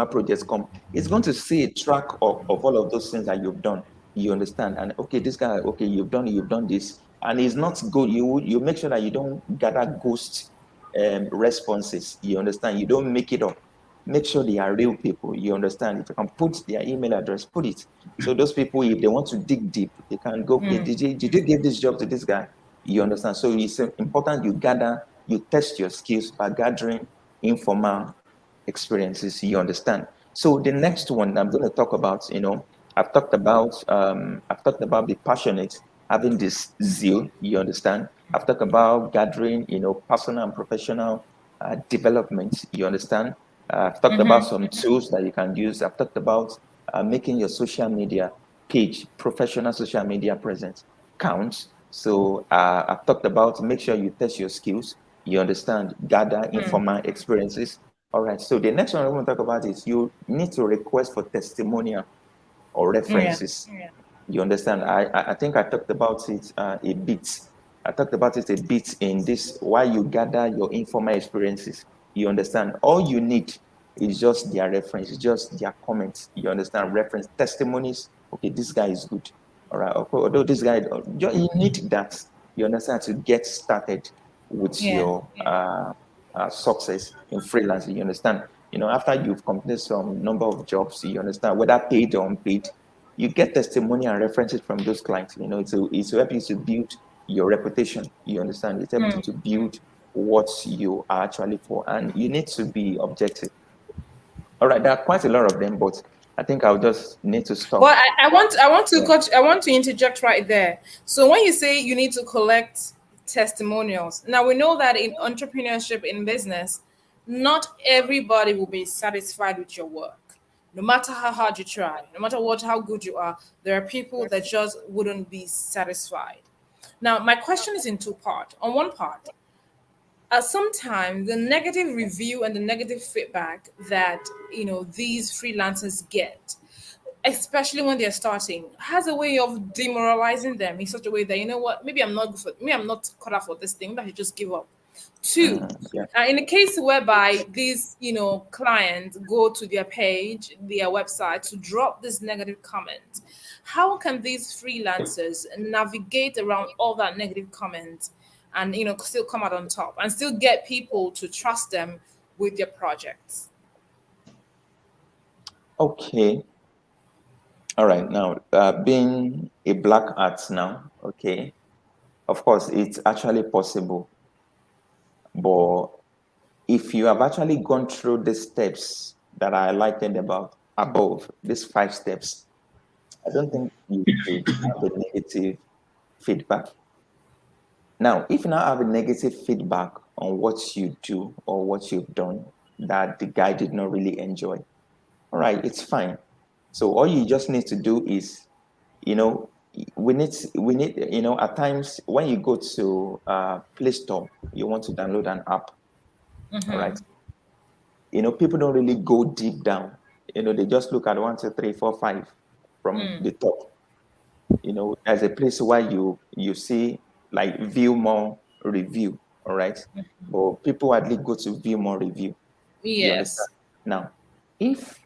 projects come, it's going to see a track of all of those things that you've done. You understand? And okay, this guy, okay, you've done this, and it's not good. You make sure that you don't gather ghost responses. You understand? You don't make it up. Make sure they are real people. You understand? If you can put their email address, put it. So those people, if they want to dig deep, they can go, okay, did you give this job to this guy? You understand? So it's important you test your skills by gathering informal experiences. You understand? So the next one I'm going to talk about, I've talked about be passionate, having this zeal. You understand? I've talked about gathering, personal and professional development. You understand? I've talked about some tools that you can use. I've talked about making your social media page, professional social media presence count. So I've talked about make sure you test your skills. You understand? Gather informal experiences. All right. So the next one I want to talk about is you need to request for testimonial or references. You understand? I think I talked about it a bit. I talked about it a bit in this why you gather your informal experiences. You understand? All you need is just their reference, just their comments. You understand? Reference testimonies. Okay, this guy is good. All right. Okay, although this guy, you need that. You understand to get started with Yeah. your success in freelancing. You understand? After you've completed some number of jobs, you understand whether paid or unpaid, you get testimony and references from those clients. It's to help you to build your reputation. You understand? It's helping you to build what you are actually for, and you need to be objective. All right, there are quite a lot of them, but I think I'll just need to stop. But Yeah. I want to interject right there. So when you say you need to collect testimonials, now we know that in entrepreneurship, in business, not everybody will be satisfied with your work. No matter how hard you try, no matter how good you are, there are people that just wouldn't be satisfied. Now, my question is in two parts. On one part, sometimes the negative review and the negative feedback that these freelancers get, especially when they're starting, has a way of demoralizing them in such a way that, what, maybe I'm not good for, maybe I'm not cut out for this thing, maybe I should just give up. Two, Yeah. in the case whereby these clients go to their page, their website, to drop this negative comment, how can these freelancers navigate around all that negative comment and still come out on top and still get people to trust them with their projects? Okay. All right. Now, being a black art now, okay, of course, it's actually possible. But if you have actually gone through the steps that I highlighted about above, these 5 steps, I don't think you should have a negative feedback. Now, if you now have a negative feedback on what you do or what you've done that the guy did not really enjoy, all right, it's fine. So all you just need to do is, we need, at times when you go to Play Store, you want to download an app, all right? People don't really go deep down. They just look at 1, 2, 3, 4, 5 from the top. There's a place where you see like view more review, all right? But people hardly go to view more review. You understand? Yes. Now, if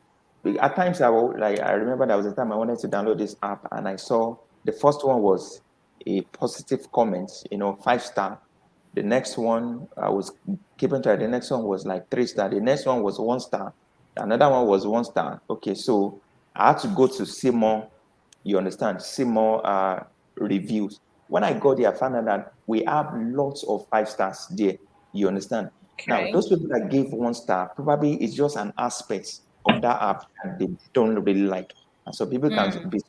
at times I remember there was a time I wanted to download this app and I saw the first one was a positive comment, 5 star. The next one I was keeping track. The next one was like 3 star. The next one was 1 star. Another one was 1 star. Okay, so I had to go to see more. You understand? See more reviews. When I got there, I found out that we have lots of 5 stars there. You understand? Now, Okay. those people that gave 1 star, probably it's just an aspect of that app that they don't really like. And so people can be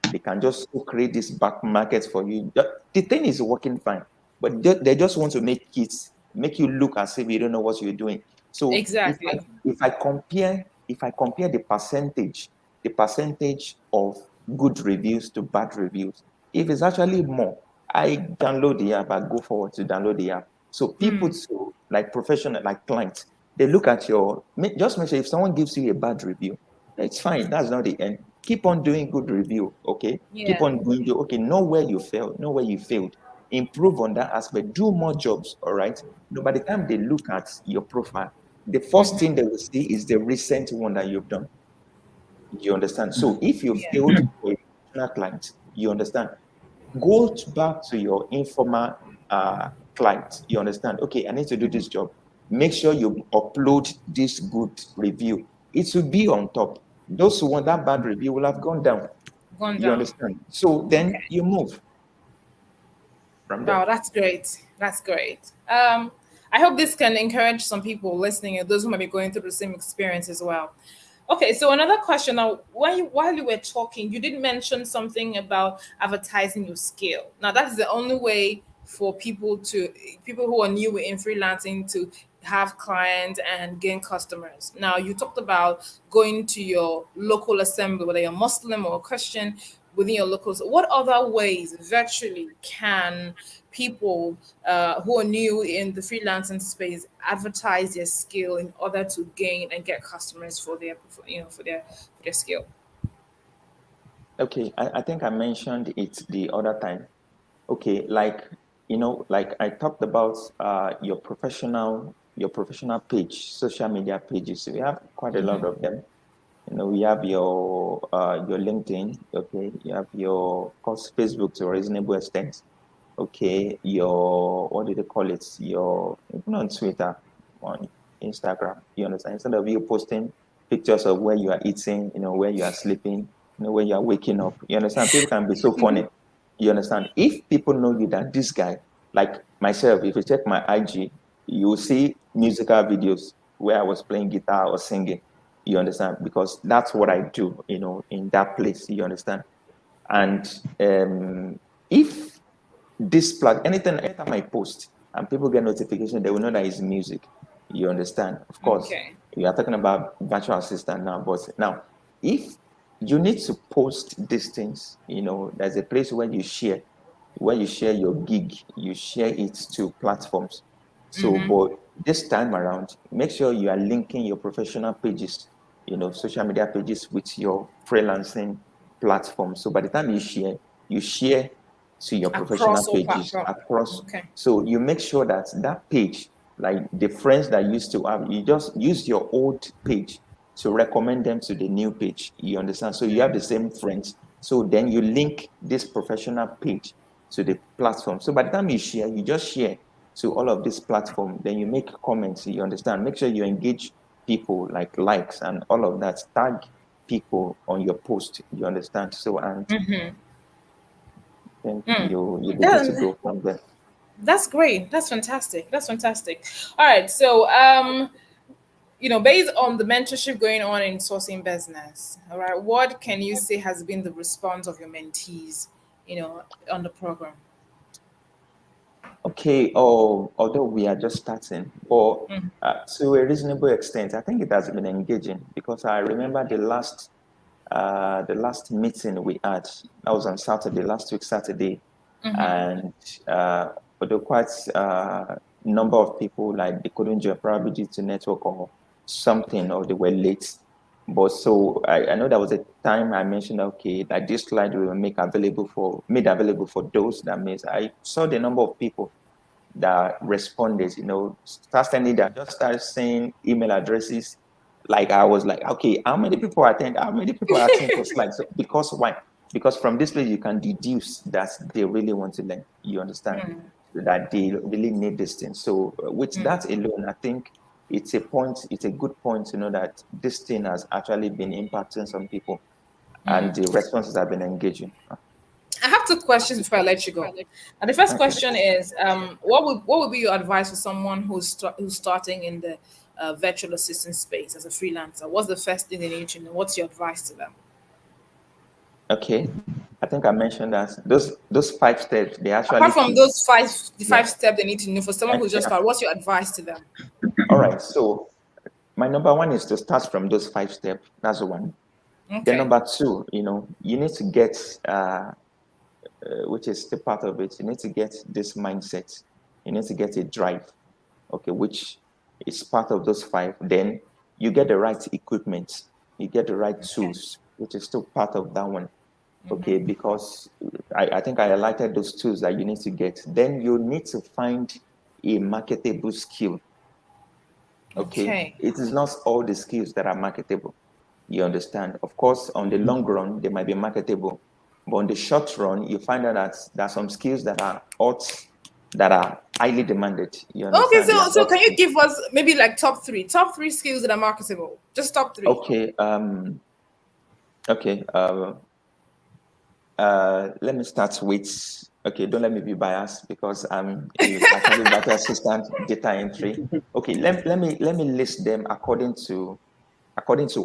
they can just create this back market for you. The thing is working fine, but they just want to make you look as if you don't know what you're doing. So Exactly. if I compare the percentage of good reviews to bad reviews, if it's actually more, I download the app, I go forward to download the app. So people to like professional, like clients, they look at just make sure if someone gives you a bad review, it's fine. That's not the end. Keep on doing good review, okay? Keep Yeah. on doing okay, know where you failed, know where you failed. Improve on that aspect, do more jobs, all right? By the time they look at your profile, the first thing they will see is the recent one that you've done. You understand? So if you Yeah. failed for a professional client, you understand, go back to your informal client. You understand? Okay, I need to do this job. Make sure you upload this good review. It will be on top. Those who want that bad review will have gone down. Gone You down. understand? So then Okay. you move from there. Wow, that's great. That's great. I hope this can encourage some people listening and those who might be going through the same experience as well. Okay, so another question now. While you were talking, you did mention something about advertising your skill. Now, that's the only way for people who are new in freelancing to have clients and gain customers. Now, you talked about going to your local assembly, whether you're Muslim or Christian, within your locals. What other ways virtually can people who are new in the freelancing space advertise their skill in order to gain and get customers for their for their skill? Okay, I think I mentioned it the other time. Okay, like like I talked about your professional page, social media pages. We have quite a lot of them. We have your LinkedIn. Okay, you have your, of course, Facebook to a reasonable extent. Okay, your, what do they call it? Your, even on Twitter, on Instagram. You understand? Instead of you posting pictures of where you are eating, where you are sleeping, where you are waking up. You understand? People can be so funny. You understand? If people know you, that this guy, like myself, if you check my IG, you will see musical videos where I was playing guitar or singing. You understand? Because that's what I do, in that place. You understand? And if anytime I post and people get notification, they will know that it's music. You understand? Of course, Okay. we are talking about virtual assistant now, but now, if you need to post these things, there's a place where you share your gig, you share it to platforms. So, but this time around, make sure you are linking your professional pages, social media pages with your freelancing platform. So by the time you share to your professional Across all pages platforms. across. Okay. So you make sure that that page, like the friends that used to have, you just use your old page to recommend them to the new page. You understand? So you have the same friends. So then you link this professional page to the platform. So by the time you just share to all of this platform. Then you make comments. You understand? Make sure you engage people, like likes and all of that. Tag people on your post. You understand? So, and then you'll be good to That, go from there. that's great. That's fantastic. That's fantastic. All right. So, based on the mentorship going on in sourcing business, all right, what can you say has been the response of your mentees, on the program? Okay. Although we are just starting, but to a reasonable extent, I think it has been engaging because I remember the last meeting we had. That was on Saturday, last week Saturday, and although quite number of people, like, they couldn't join, probably due to network or something, or they were late. But so I know there was a time I mentioned, okay, that this slide will made available for those that missed. I saw the number of people that responded, start sending that, just start saying email addresses. Like, I was like, okay, how many people attend? How many people are attending for slides? So, because why? Because from this place you can deduce that they really want to learn. You understand? That they really need this thing. So with that alone, I think it's a good point to know that this thing has actually been impacting some people, and the responses have been engaging. I have two questions before I let you go. And the first Okay. question is, what would be your advice for someone who's starting in the virtual assistant space as a freelancer? What's the first thing they need to know? What's your advice to them? Okay. I think I mentioned that those 5 steps, they Apart actually from keep. those the Yeah. five steps they need to know for someone who's just Yeah. started, what's your advice to them? All right. So my number one is to start from those 5 steps. That's the one. Then Okay. number two, you need to get, which is the part of it. You need to get this mindset. You need to get a drive. Okay, which is part of those five. Then you get the right equipment. You get the right tools, which is still part of that one. Okay, because I think I highlighted those tools that you need to get. Then you need to find a marketable skill. Okay, Okay. it is not all the skills that are marketable. You understand? Of course, on the long run, they might be marketable, but on the short run, you find out that there are some skills that are hot, that are highly demanded. You Okay, understand? They so are hot can you skills. give us maybe like top three skills that are marketable? Just top three. Okay. Okay. Let me start with. Okay, don't let me be biased because I'm actually virtual assistant, data entry. Okay, let me list them according to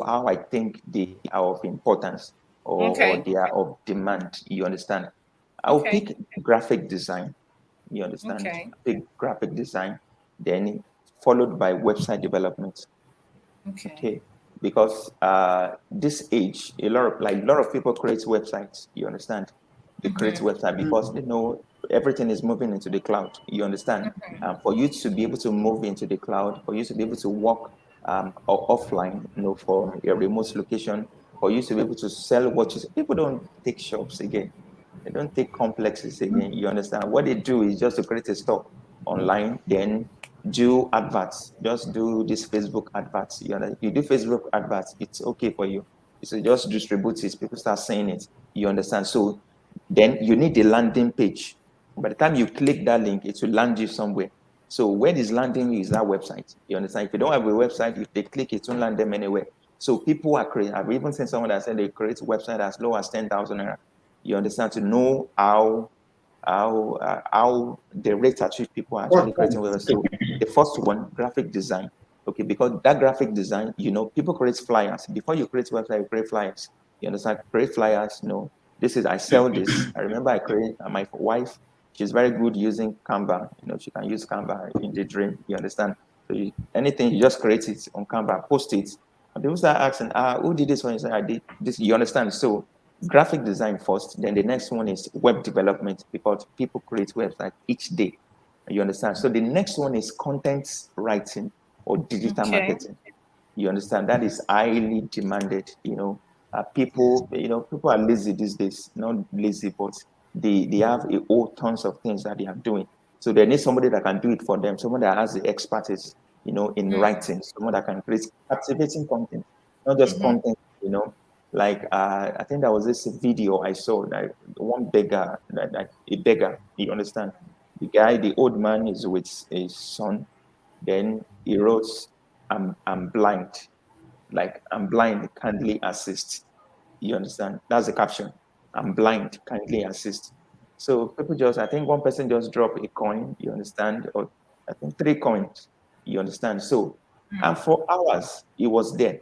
how I think they are of importance, or Okay. they are of demand. You understand? I'll Okay. pick graphic design. You understand? Okay. Pick graphic design, then followed by website development. Okay. Okay, because this age, a lot of people create websites. You understand? They create website because they know everything is moving into the cloud. You understand? For you to be able to move into the cloud, for you to be able to work offline, for a remote location, for you to be able to sell what you sell. People don't take shops again. They don't take complexes again. You understand? What they do is just to create a store online, then do adverts. Just do this Facebook adverts. You know, if you do Facebook adverts, it's okay for you. So just distribute it. People start saying it. You understand? So then you need a landing page. By the time you click that link, it will land you somewhere. So where is landing you is that website. You understand? If you don't have a website, if they click, it won't land them anywhere. So people are creating. I've even seen someone that said they create a website as low as 10,000 naira. You understand? To know how the rates at which people are actually creating websites. So the first one, graphic design. Okay, because that graphic design, people create flyers. Before you create website, you create flyers. You understand? Create flyers. This is I sell this. I remember I created my wife. She's very good using Canva. She can use Canva in the dream. You understand? So anything, you just create it on Canva, post it. And people start asking, who did this one? You say, I did this. You understand? So graphic design first, then the next one is web development, because people create websites each day. You understand? So the next one is content writing or digital marketing. You understand? That is highly demanded. People are lazy these days. Not lazy, but they have a whole tons of things that they are doing. So they need somebody that can do it for them, someone that has the expertise, in writing, someone that can create captivating content, not just content, like I think there was this video I saw that one beggar, that a beggar, you understand? The old man is with his son, then he wrote, I'm blind. Like, I'm blind, kindly assist. You understand? That's the caption. I'm blind, kindly assist. So people I think one person just dropped a coin, you understand? Or I think 3 coins, you understand? So, and for hours, he was there,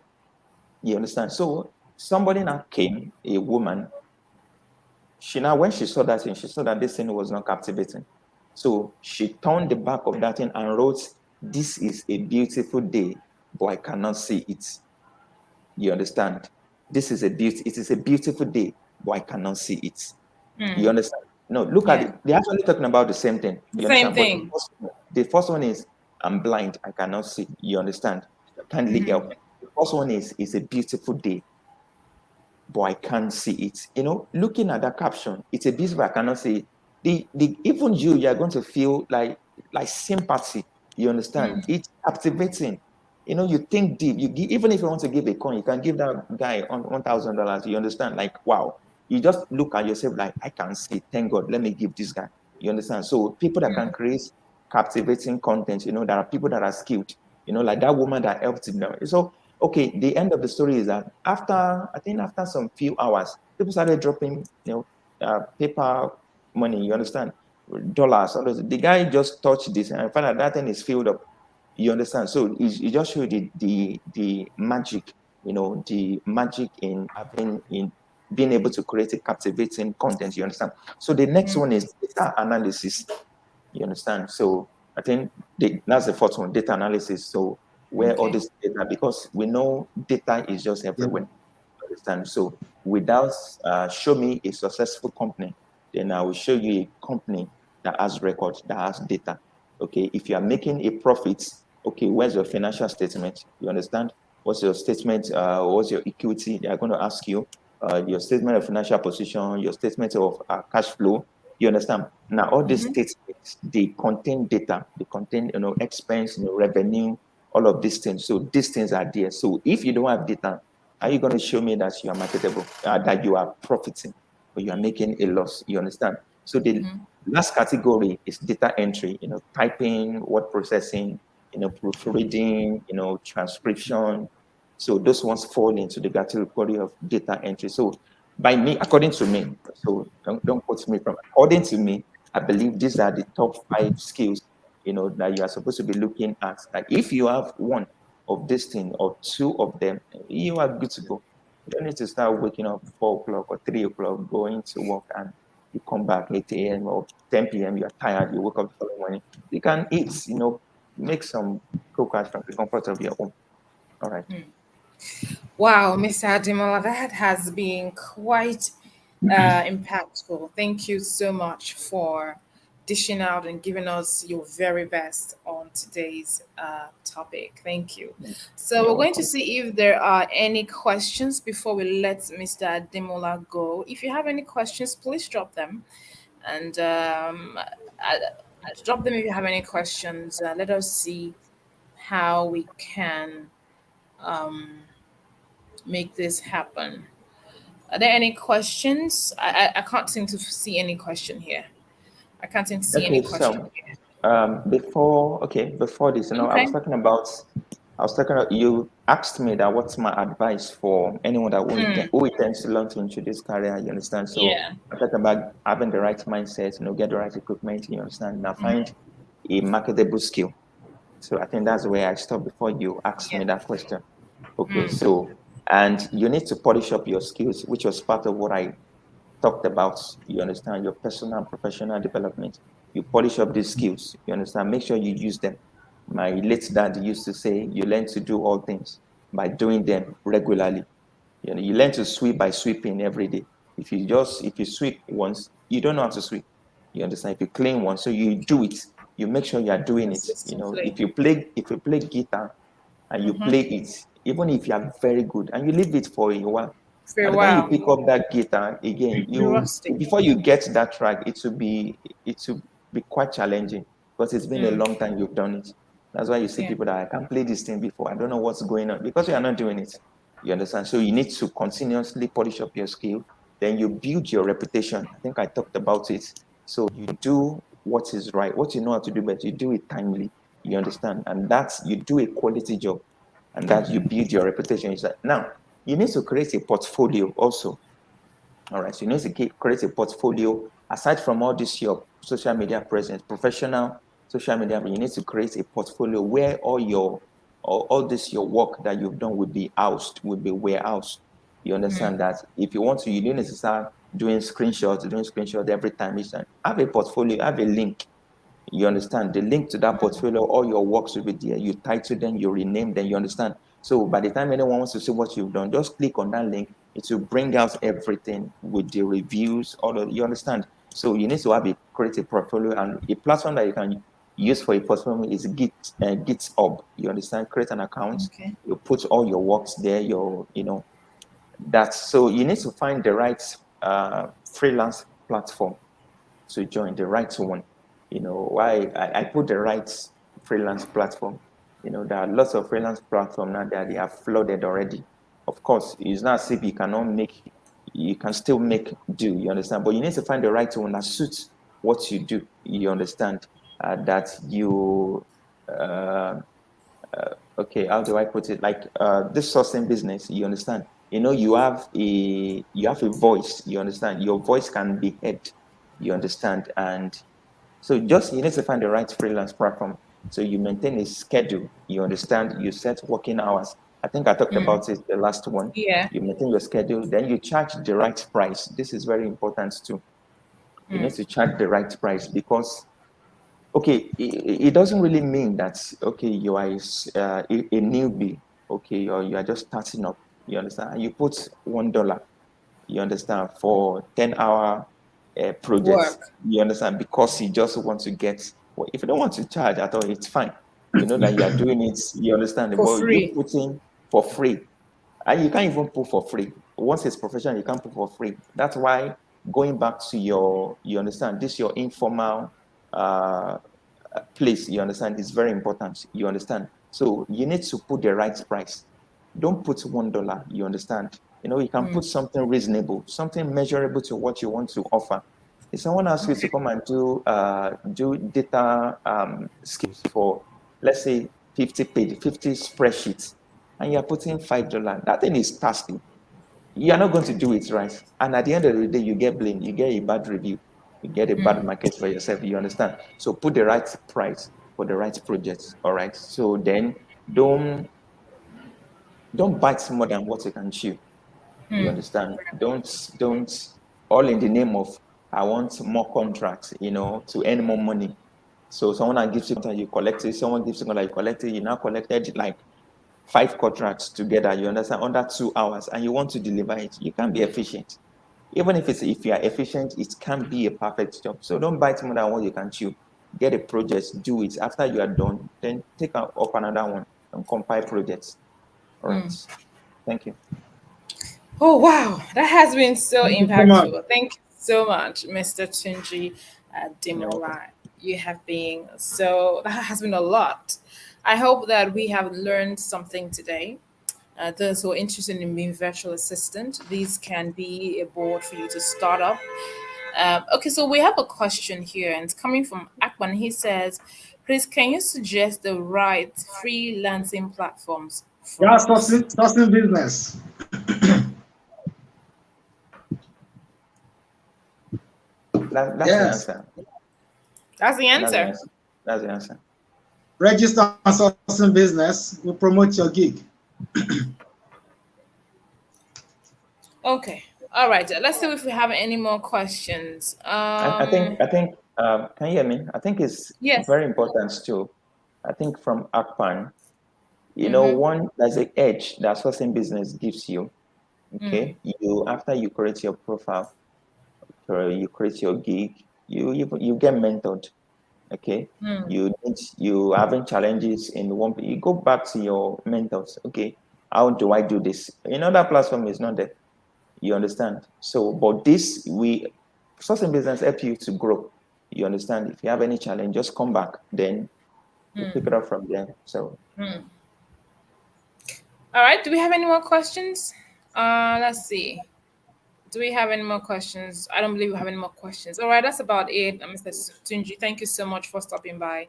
you understand? So somebody now came, a woman, when she saw that thing, she saw that this thing was not captivating. So she turned the back of that thing and wrote, "This is a beautiful day, but I cannot see it." You understand? It is a beautiful day, but I cannot see it. You understand? No, look at it. They're actually talking about the same thing. You Same understand? thing. But the first one is, I'm blind, I cannot see. You understand? Kindly help. The first one is, it's a beautiful day, but I can't see it. Looking at that caption, it's a beautiful, I cannot see it. Even you are going to feel like sympathy. You understand? It's captivating. You think deep. Even if you want to give a coin, you can give that guy $1,000. You understand? Like, wow. You just look at yourself like, I can see. Thank God. Let me give this guy. You understand? So people that can create captivating content, there are people that are skilled. Like that woman that helped him. So okay, the end of the story is that after some few hours, people started dropping, paper money. You understand? Dollars. All those. The guy just touched this and I found out that thing is filled up. You understand? So it just showed the magic, the magic in being able to create a captivating content. You understand? So the next one is data analysis. You understand? So I think that's the first one, data analysis. So where all this data, because we know data is just everywhere. You understand? So without show me a successful company, then I will show you a company that has records, that has data. Okay, if you are making a profit, okay, where's your financial statement? You understand? What's your statement? What's your equity? They are going to ask you your statement of financial position, your statement of cash flow. You understand? Now, all these statements, they contain data, they contain, expense, revenue, all of these things. So these things are there. So if you don't have data, are you going to show me that you are marketable, that you are profiting, or you are making a loss? You understand? So the last category is data entry, typing, word processing, proofreading, transcription. So those ones fall into the category of data entry. So by me, according to me, so don't quote me from, according to me, I believe these are the top 5 skills, that you are supposed to be looking at. Like if you have one of these things or 2 of them, you are good to go. You don't need to start waking up 4 o'clock or 3 o'clock, going to work, and you come back 8 a.m. or 10 p.m. You are tired. You wake up the following morning. You can eat, make some cookers from the comfort of your home. All right. Wow, Mr. Adimola, that has been quite impactful. Thank you so much for dishing out and giving us your very best on today's topic. Thank you. So You're we're going to welcome. see if there are any questions before we let Mr. Demola go. If you have any questions, please drop them. And drop them if you have any questions. Let us see how we can um, make this happen. Are there any questions? I can't seem to see any question here. I can't seem to see any Okay, question so here. before this, I was Okay. talking about, you asked me that what's my advice for anyone that who intends to launch into this career, you understand? So Yeah. I'm talking about having the right mindset, get the right equipment, you understand? Now find a marketable skill. So I think that's where I stopped before you asked Yeah. me that question. Okay, so, and you need to polish up your skills, which was part of what I talked about, you understand, your personal and professional development. You polish up these skills, you understand, make sure you use them. My late dad used to say, you learn to do all things by doing them regularly. You learn to sweep by sweeping every day. If you sweep once, you don't know how to sweep. You understand? If you clean once, so you do it. You make sure you are doing it. Consistently. If you play guitar and you play it, even if you are very good and you leave it for a while, For by a the time you while. pick up that guitar again, Be rusty. before you get that track, it will be quite challenging because it's been a long time you've done it. That's why you see Yeah. people that I can't play this thing before. I don't know what's going on because you are not doing it. You understand? So you need to continuously polish up your skill. Then you build your reputation. I think I talked about it. So you do what is right, what you know how to do, but you do it timely. You understand? And that's you do a quality job, and that you build your reputation. Is that now you need to create a portfolio also. All right. So you need to create a portfolio aside from all this your social media presence, professional social media. You need to create a portfolio where all this your work that you've done will be housed, will be warehoused. You understand that if you want to, you don't need to start doing screenshots every time. Have a portfolio, have a link. You understand? The link to that portfolio, all your works will be there. You title them, you rename them, you understand? So by the time anyone wants to see what you've done, just click on that link. It will bring out everything with the reviews, you understand? So you need to have a creative portfolio, and a platform that you can use for a portfolio is GitHub. You understand? Create an account, Okay. you put all your works there, so you need to find the right freelance platform to join, the right one. Why I put the right freelance platform. There are lots of freelance platforms now that they are flooded already. Of course, it's not as if you can still make do, you understand? But you need to find the right one that suits what you do, you understand? That you, okay, how do I put it? Like this sourcing business, you understand? You have a voice, you understand? Your voice can be heard, you understand? And so just you need to find the right freelance platform. So you maintain a schedule, you understand? You set working hours. I think I talked about it the last one. Yeah. You maintain your schedule, then you charge the right price. This is very important too. You need to charge the right price because okay, it doesn't really mean that okay you are a newbie, okay, or you are just starting up. You understand? And you put $1, you understand, for 10-hour projects. Work. You understand? Because you just want to get. Well, if you don't want to charge at all, it's fine. You know that you are doing it. You understand? For But you free. putting for free, and you can't even put for free. Once it's professional, you can't put for free. That's why going back to you understand, this your informal uh, place, you understand, is very important. You understand? So you need to put the right price. Don't put $1, you understand? You can put something reasonable, something measurable to what you want to offer. If someone asks you to come and do data skills for, let's say, 50 spreadsheets, and you're putting $5, that thing is tasky. You are not going to do it right. And at the end of the day, you get blamed, you get a bad review, you get a bad market for yourself. You understand? So put the right price for the right projects. All right. So then don't bite more than what you can chew. You understand? Don't all in the name of I want more contracts, to earn more money. So someone gives you contract, you collect it. Someone gives you contract, you collect it. You now collected like 5 contracts together. You understand? Under 2 hours, and you want to deliver it. You can't be efficient. Even if you are efficient, it can't be a perfect job. So don't bite more than what you can chew. Get a project, do it. After you are done, then take up another one and compile projects. All right. Thank you. Oh, wow. That has been so Thank you so much. impactful. Thank you so much, Mr. Tunji You're welcome. Demola. You have been that has been a lot. I hope that we have learned something today. Those who are interested in being virtual assistant, these can be a board for you to start up. Okay, so we have a question here, and it's coming from Akman. He says, please, can you suggest the right freelancing platforms for Yeah, us? sourcing business. That's the Yes. answer. That's the That's the answer. answer. That's the answer. Register on sourcing business. We promote your gig. Okay. All right. Let's see if we have any more questions. I think can you hear me? I think it's Yes. very important too. I think from Akpan, Mm-hmm. one there's an edge that sourcing business gives you. Mm. Okay, you after you create your profile, or you create your gig, you get mentored. Okay, Mm. you having challenges in one, you go back to your mentors. Okay, how do I do this? That platform is not there. You understand? So, but this sourcing business help you to grow. You understand? If you have any challenge, just come back. Then you pick it up from there. So, Mm. All right. Do we have any more questions? Let's see. Do we have any more questions? I don't believe we have any more questions. All right, that's about it. Mr. Tunji, thank you so much for stopping by.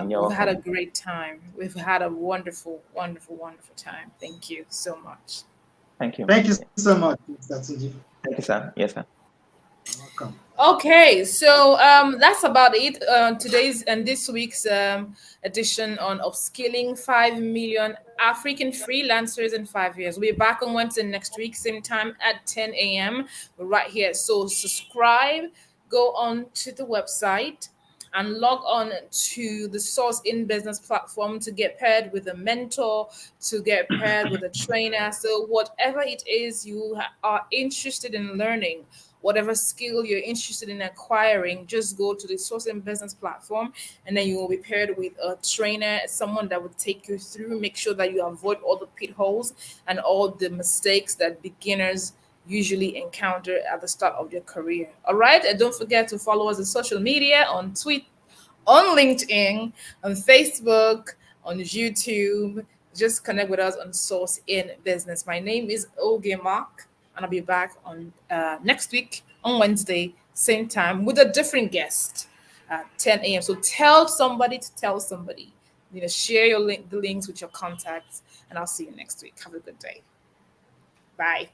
you're We've had a welcome. great time. We've had a wonderful, wonderful, wonderful time. Thank you so much. Thank you. Thank you so much, Mr. Tunji. Thank you, sir. Yes, sir. You're welcome. Okay, so that's about it. Today's and this week's edition on upskilling 5 million African freelancers in 5 years. We'll be back on Wednesday next week, same time at 10 a.m. We're right here. So subscribe, go on to the website and log on to the Source in Business platform to get paired with a mentor, to get paired with a trainer. So whatever it is you are interested in learning, whatever skill you're interested in acquiring, just go to the Source in Business platform, and then you will be paired with a trainer, someone that will take you through, make sure that you avoid all the pitfalls and all the mistakes that beginners usually encounter at the start of your career. All right, and don't forget to follow us on social media, on Twitter, on LinkedIn, on Facebook, on YouTube. Just connect with us on Source in Business. My name is Oge Mark, and I'll be back on next week on Wednesday, same time, with a different guest at 10 a.m. So tell somebody to tell somebody. Share the links with your contacts, and I'll see you next week. Have a good day. Bye.